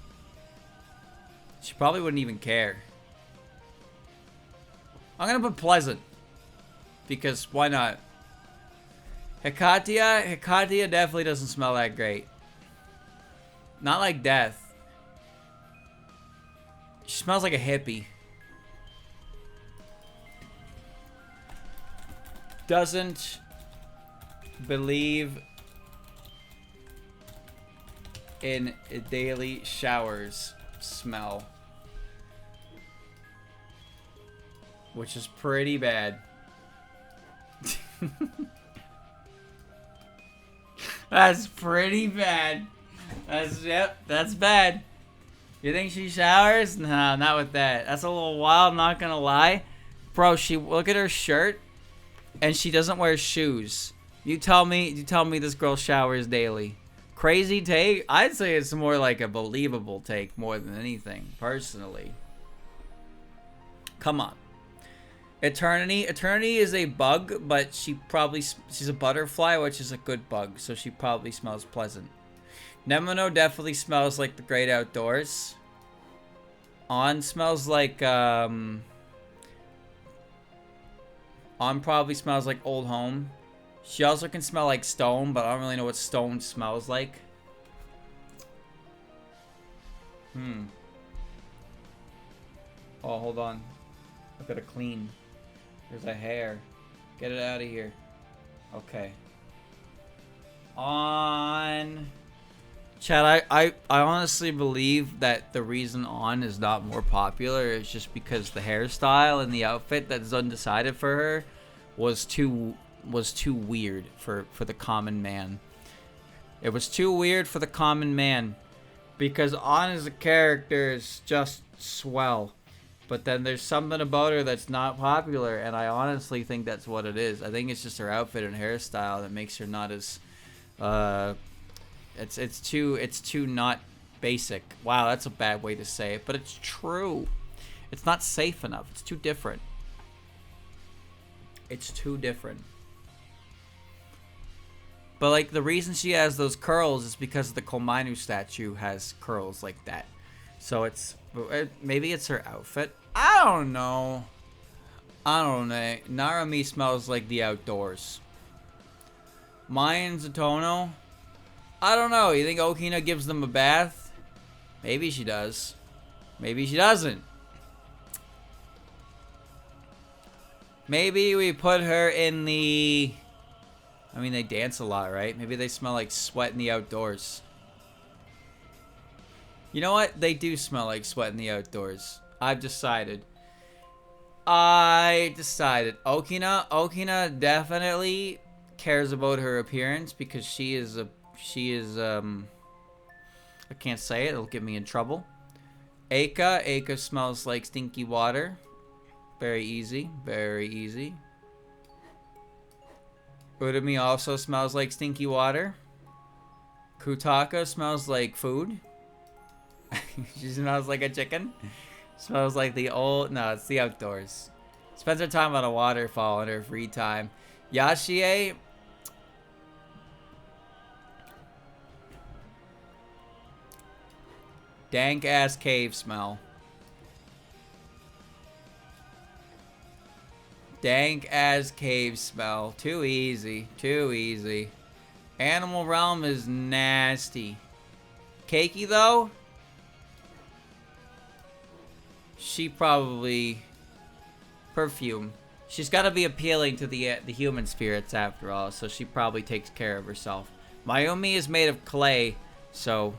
She probably wouldn't even care. I'm gonna put pleasant, because why not? Hikatia definitely doesn't smell that great. Not like death. She smells like a hippie. Doesn't believe in daily showers smell. Which is pretty bad. That's pretty bad. That's bad. You think she showers? Nah, not with that. That's a little wild, not gonna lie. Bro, look at her shirt, and she doesn't wear shoes. You tell me this girl showers daily. Crazy take? I'd say it's more like a believable take more than anything, personally. Come on. Eternity is a bug, but she's a butterfly, which is a good bug, so she probably smells pleasant. Nemono definitely smells like the great outdoors. On smells like On probably smells like old home. She also can smell like stone, but I don't really know what stone smells like. Oh, hold on. I've got to clean. There's a hair. Get it out of here. Okay. On. Chad, I honestly believe that the reason On is not more popular is just because the hairstyle and the outfit that's undecided for her was too weird for the common man. It was too weird for the common man. Because On as a character is just swell. But then there's something about her that's not popular, and I honestly think that's what it is. I think it's just her outfit and hairstyle that makes her not as it's too not basic. Wow, that's a bad way to say it, but it's true. It's not safe enough. It's too different. It's too different. But like the reason she has those curls is because the Komainu statue has curls like that. So maybe it's her outfit. I don't know. Narumi smells like the outdoors. Maya and Zatono, I don't know. You think Okina gives them a bath? Maybe she does. Maybe she doesn't. Maybe we put her in the... I mean, they dance a lot, right? Maybe they smell like sweat in the outdoors. You know what? They do smell like sweat in the outdoors. I've decided. Okina definitely cares about her appearance because she is I can't say it, it'll get me in trouble. Eika smells like stinky water. Very easy, very easy. Urumi also smells like stinky water. Kutaka smells like food. She smells like a chicken. Smells like the old... No, it's the outdoors. Spends her time on a waterfall in her free time. Yashie... Dank ass cave smell. Dank ass cave smell. Too easy. Too easy. Animal realm is nasty. Keiki though? She probably... Perfume. She's got to be appealing to the human spirits after all, so she probably takes care of herself. Mayumi is made of clay, so...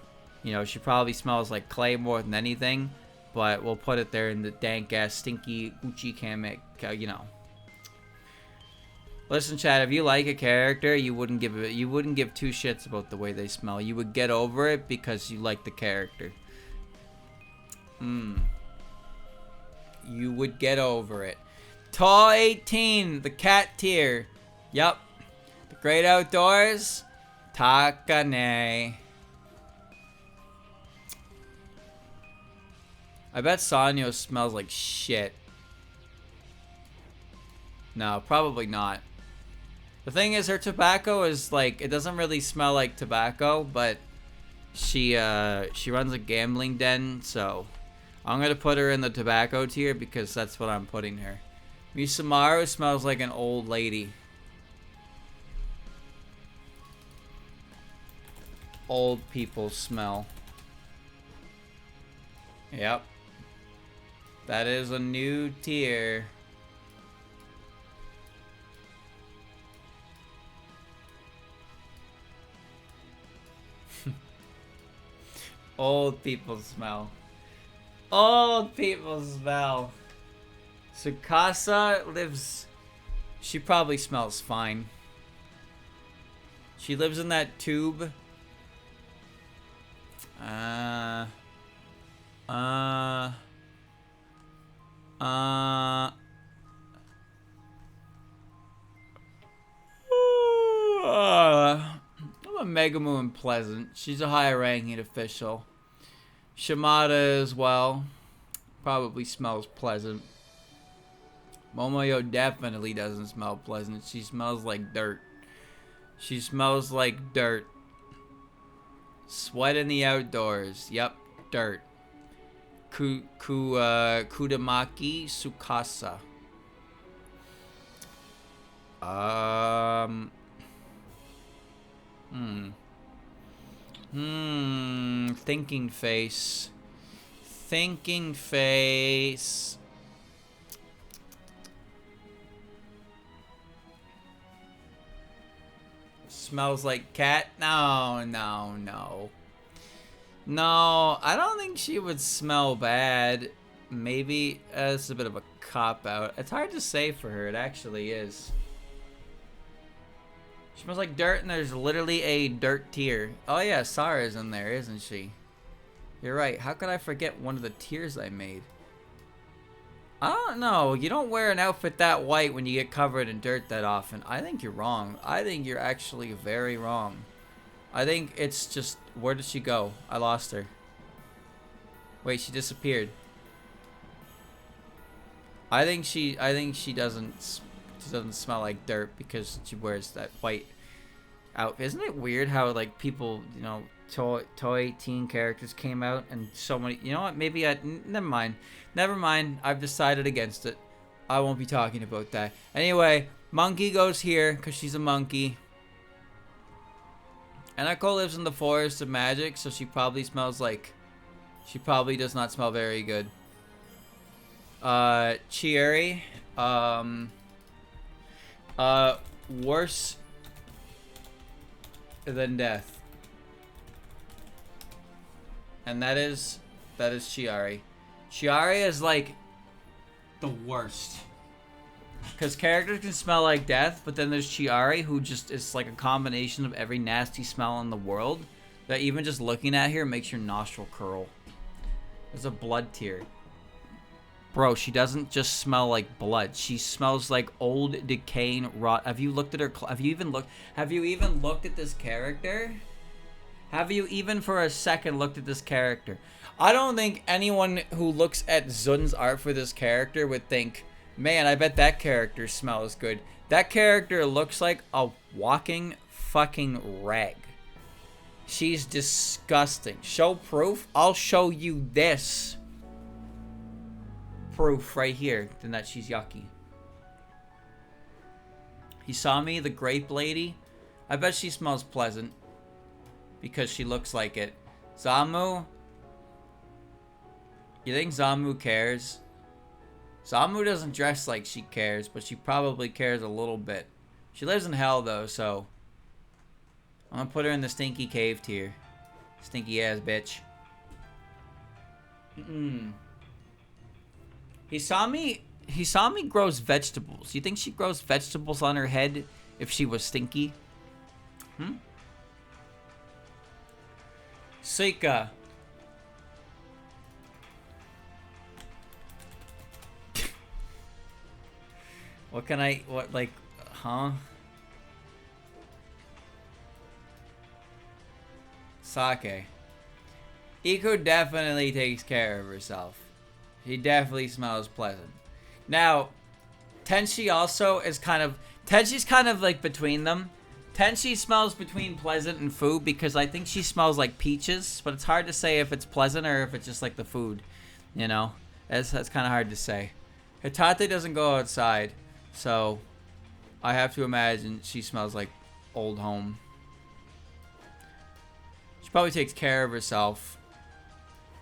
You know, she probably smells like clay more than anything, but we'll put it there in the dank ass stinky uchi kamek, you know. Listen, Chad, if you like a character, you wouldn't give two shits about the way they smell. You would get over it because you like the character. You would get over it. Tall 18, the cat tier. Yup. The great outdoors. Takane. I bet Sanyo smells like shit. No, probably not. The thing is, her tobacco is like, it doesn't really smell like tobacco, but she runs a gambling den, so I'm gonna put her in the tobacco tier because that's what I'm putting her. Misamaru smells like an old lady. Old people smell. Yep. That is a new tier. Old people smell. Old people smell. Tsukasa lives... She probably smells fine. She lives in that tube. I'm a Megumu Pleasant. She's a higher ranking official. Shimada as well. Probably smells pleasant. Momoyo definitely doesn't smell pleasant. She smells like dirt. She smells like dirt. Sweat in the outdoors. Yep, dirt. Kudamaki Tsukasa. Thinking face. Thinking face. Smells like cat? No. No, I don't think she would smell bad. Maybe it's a bit of a cop-out. It's hard to say for her. It actually is. She smells like dirt, and there's literally a dirt tier. Oh yeah, Sara's in there, isn't she? You're right. How could I forget one of the tiers I made? I don't know. You don't wear an outfit that white when you get covered in dirt that often. I think you're wrong. I think you're actually very wrong. I think it's just... Where did she go? I lost her. Wait, she disappeared. I think she doesn't smell like dirt because she wears that white out. Isn't it weird how like people, you know, toy teen characters came out and so many. You know what? Maybe never mind. Never mind. I've decided against it. I won't be talking about that. Anyway, Monkey goes here because she's a monkey. And Echo lives in the forest of magic, so she probably smells like. She probably does not smell very good. Chieri. Worse than death. And that is Chiari. Chiari is like the worst. Because characters can smell like death, but then there's Chiari, who just is like a combination of every nasty smell in the world. That even just looking at her makes your nostril curl. There's a blood tear. Bro, she doesn't just smell like blood. She smells like old, decaying, rot. Have you looked at her? Have you even looked at this character? Have you even for a second looked at this character? I don't think anyone who looks at Zun's art for this character would think, man, I bet that character smells good. That character looks like a walking fucking rag. She's disgusting. Show proof? I'll show you this proof right here then that she's yucky. Hisami, the grape lady. I bet she smells pleasant because she looks like it. Zamu. You think Zamu cares? Zamu doesn't dress like she cares, but she probably cares a little bit. She lives in hell though, so I'm gonna put her in the stinky cave tier. Stinky ass bitch. Hisami grows vegetables. You think she grows vegetables on her head if she was stinky? Suika. Sake. Iko definitely takes care of herself. She definitely smells pleasant. Now, Tenshi also is Tenshi's kind of like between them. Tenshi smells between pleasant and food because I think she smells like peaches, but it's hard to say if it's pleasant or if it's just like the food, you know? That's kind of hard to say. Hitate doesn't go outside, so I have to imagine she smells like old home. She probably takes care of herself.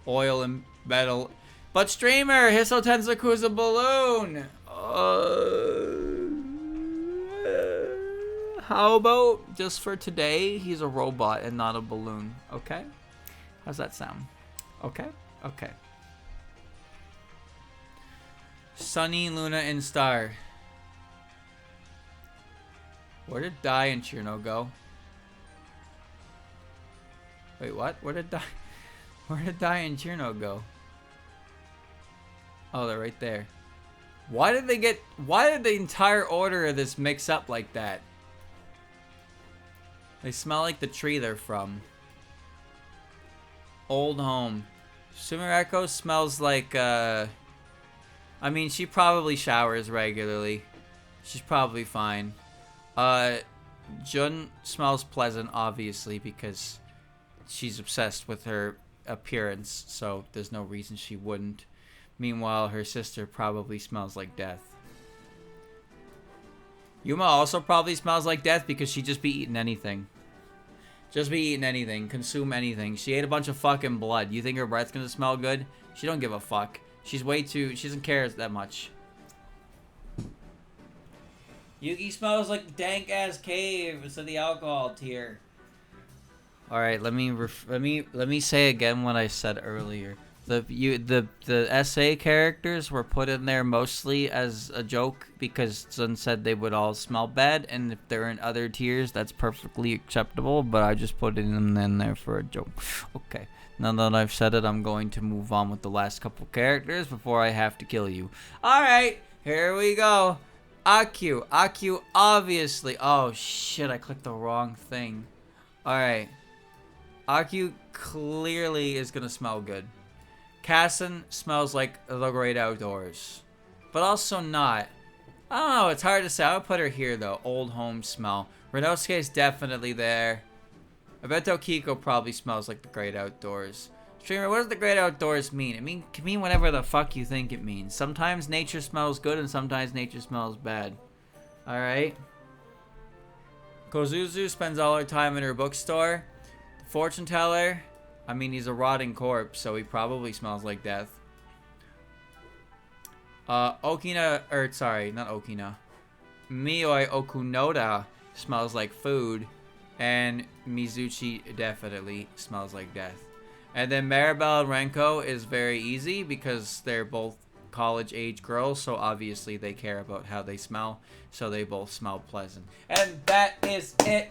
Oil and metal. But streamer, Hiso Tensaku's a balloon. How about just for today, he's a robot and not a balloon? Okay? How's that sound? Okay? Okay. Sunny, Luna, and Star. Where did Dai and Chirno go? Wait, what? Where did Dai and Chirno go? Oh, they're right there. Why did the entire order of this mix up like that? They smell like the tree they're from. Old home. Sumireko smells like, I mean, she probably showers regularly. She's probably fine. Jun smells pleasant, obviously, because she's obsessed with her appearance, so there's no reason she wouldn't. Meanwhile, her sister probably smells like death. Yuma also probably smells like death because she'd just be eating anything. Just be eating anything. Consume anything. She ate a bunch of fucking blood. You think her breath's gonna smell good? She don't give a fuck. She doesn't care that much. Yugi smells like the dank-ass cave instead of the alcohol tier. Alright, let me say again what I said earlier. The SA characters were put in there mostly as a joke because Sun said they would all smell bad, and if they're in other tiers, that's perfectly acceptable, but I just put it in there for a joke. Okay, now that I've said it, I'm going to move on with the last couple characters before I have to kill you. Alright, here we go. Aku, obviously. Oh shit, I clicked the wrong thing. Alright. Aku clearly is gonna smell good. Kassen smells like the great outdoors, but also not. I don't know. It's hard to say. I would put her here, though. Old home smell. Renosuke is definitely there. I bet Kiko probably smells like the great outdoors. Streamer, what does the great outdoors mean? It can mean whatever the fuck you think it means. Sometimes nature smells good and sometimes nature smells bad. Alright. Kozuzu spends all her time in her bookstore. The fortune teller, I mean, he's a rotting corpse, so he probably smells like death. Okina, or sorry, not Okina. Mioi Okunoda smells like food. And Mizuchi definitely smells like death. And then Maribel and Renko is very easy because they're both college-age girls, so obviously they care about how they smell, so they both smell pleasant. And that is it.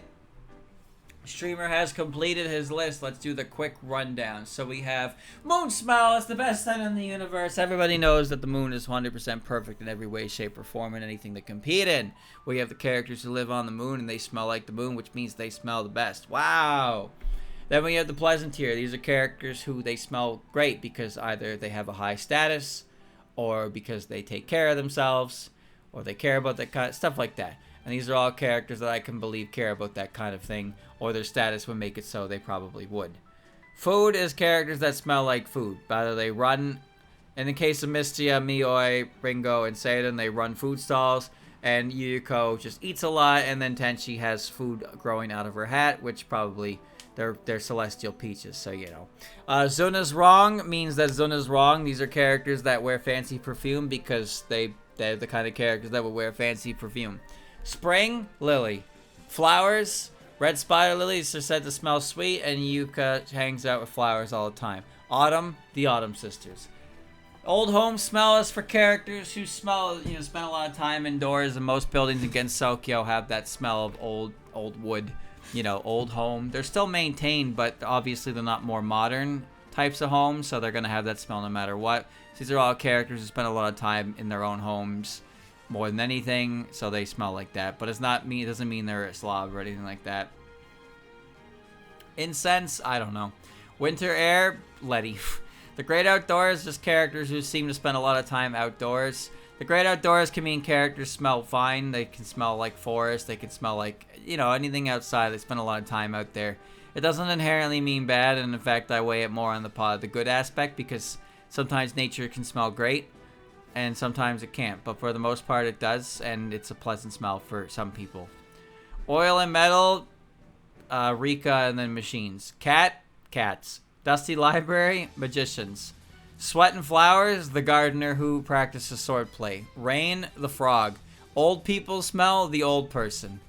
Streamer has completed his list. Let's do the quick rundown. So we have moon smell. It's the best scent in the universe. Everybody knows that the moon is 100% perfect in every way, shape, or form in anything to compete in. We have the characters who live on the moon and they smell like the moon, which means they smell the best. Wow. Then we have the pleasant tier. These are characters who they smell great because either they have a high status or because they take care of themselves or they care about that kind of stuff like that. And these are all characters that I can believe care about that kind of thing, or their status would make it so they probably would. Food is characters that smell like food. Either they run, in the case of Mistia, Mioi, Ringo, and Seiden, they run food stalls, and Yuko just eats a lot, and then Tenchi has food growing out of her hat, which probably they're celestial peaches, so you know. Zuna's wrong means that Zuna's wrong. These are characters that wear fancy perfume because they're the kind of characters that would wear fancy perfume. Spring, lily. Flowers, red spider lilies are said to smell sweet, and Yuka hangs out with flowers all the time. Autumn, the Autumn Sisters. Old home smell is for characters who spend a lot of time indoors, and most buildings in Gensokyo have that smell of old wood, old home. They're still maintained, but obviously they're not more modern types of homes, so they're going to have that smell no matter what. So these are all characters who spend a lot of time in their own homes more than anything, so they smell like that. But it doesn't mean they're a slob or anything like that. Incense, I don't know. Winter air, Letty. The great outdoors, just characters who seem to spend a lot of time outdoors. The great outdoors can mean characters smell fine. They can smell like forest. They can smell like, anything outside. They spend a lot of time out there. It doesn't inherently mean bad, and in fact, I weigh it more on the good aspect, because sometimes nature can smell great, and sometimes it can't. But for the most part, it does, and it's a pleasant smell for some people. Oil and metal, Rika, and then machines. Cats. Dusty library, magicians. Sweat and flowers, the gardener who practices swordplay. Rain, the frog. Old people smell, the old person.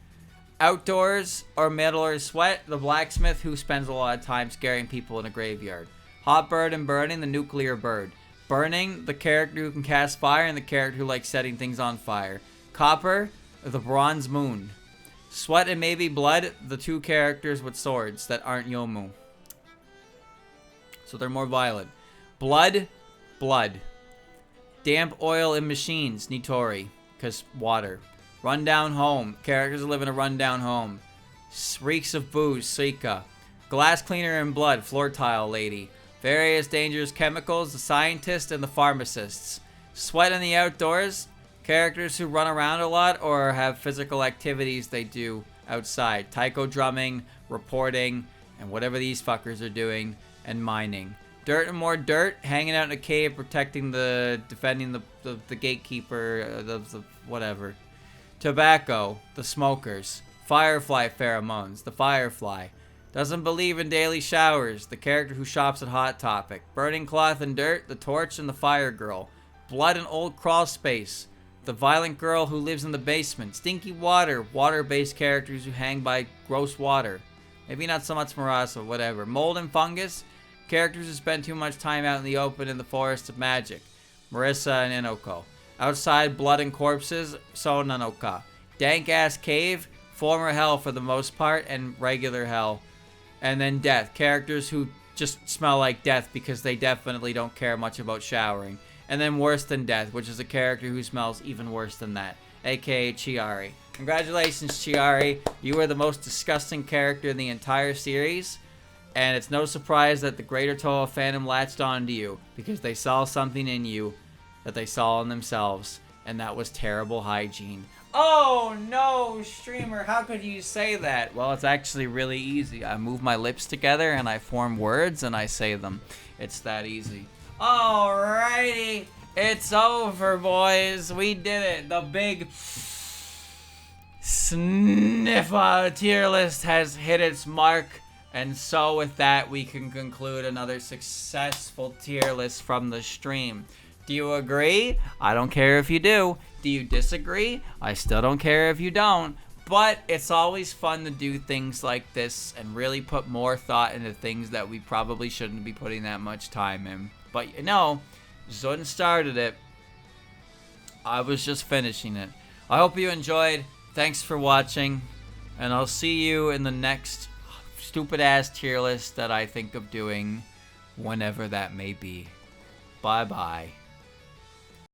Outdoors, or metal or sweat, the blacksmith who spends a lot of time scaring people in a graveyard. Hot bird and burning, the nuclear bird. Burning, the character who can cast fire, and the character who likes setting things on fire. Copper, the bronze moon. Sweat and maybe blood, the two characters with swords that aren't Yomu. So they're more violent. Blood. Damp oil in machines, Nitori, because water. Rundown home, characters who live in a rundown home. Reeks of booze, Suika. Glass cleaner and blood, floor tile lady. Various dangerous chemicals, the scientists and the pharmacists. Sweat in the outdoors, characters who run around a lot or have physical activities they do outside. Taiko drumming, reporting, and whatever these fuckers are doing, and mining. Dirt and more dirt, hanging out in a cave, defending the gatekeeper, the whatever. Tobacco, the smokers. Firefly pheromones, the firefly. Doesn't believe in daily showers, the character who shops at Hot Topic. Burning cloth and dirt, the torch and the fire girl. Blood and old crawl space, the violent girl who lives in the basement. Stinky water, water-based characters who hang by gross water. Maybe not so much Murasa, whatever. Mold and fungus, characters who spend too much time out in the open in the forest of magic. Marissa and Inoko. Outside, blood and corpses, So Nanoka. Dank-ass cave, former hell for the most part, and regular hell. And then death, characters who just smell like death because they definitely don't care much about showering. And then worse than death, which is a character who smells even worse than that, aka Chiari. Congratulations, Chiari. You are the most disgusting character in the entire series. And it's no surprise that the Greater Touhou fandom latched onto you, because they saw something in you that they saw in themselves. and that was terrible hygiene. Oh no, streamer, how could you say that? Well, it's actually really easy. I move my lips together and I form words and I say them. It's that easy. Alrighty, it's over, boys. We did it. The big SNIFFA tier list has hit its mark. And so with that, we can conclude another successful tier list from the stream. Do you agree? I don't care if you do. Do you disagree? I still don't care if you don't. But it's always fun to do things like this and really put more thought into things that we probably shouldn't be putting that much time in. But you know, Zun started it. I was just finishing it. I hope you enjoyed. Thanks for watching. And I'll see you in the next stupid-ass tier list that I think of doing whenever that may be. Bye-bye.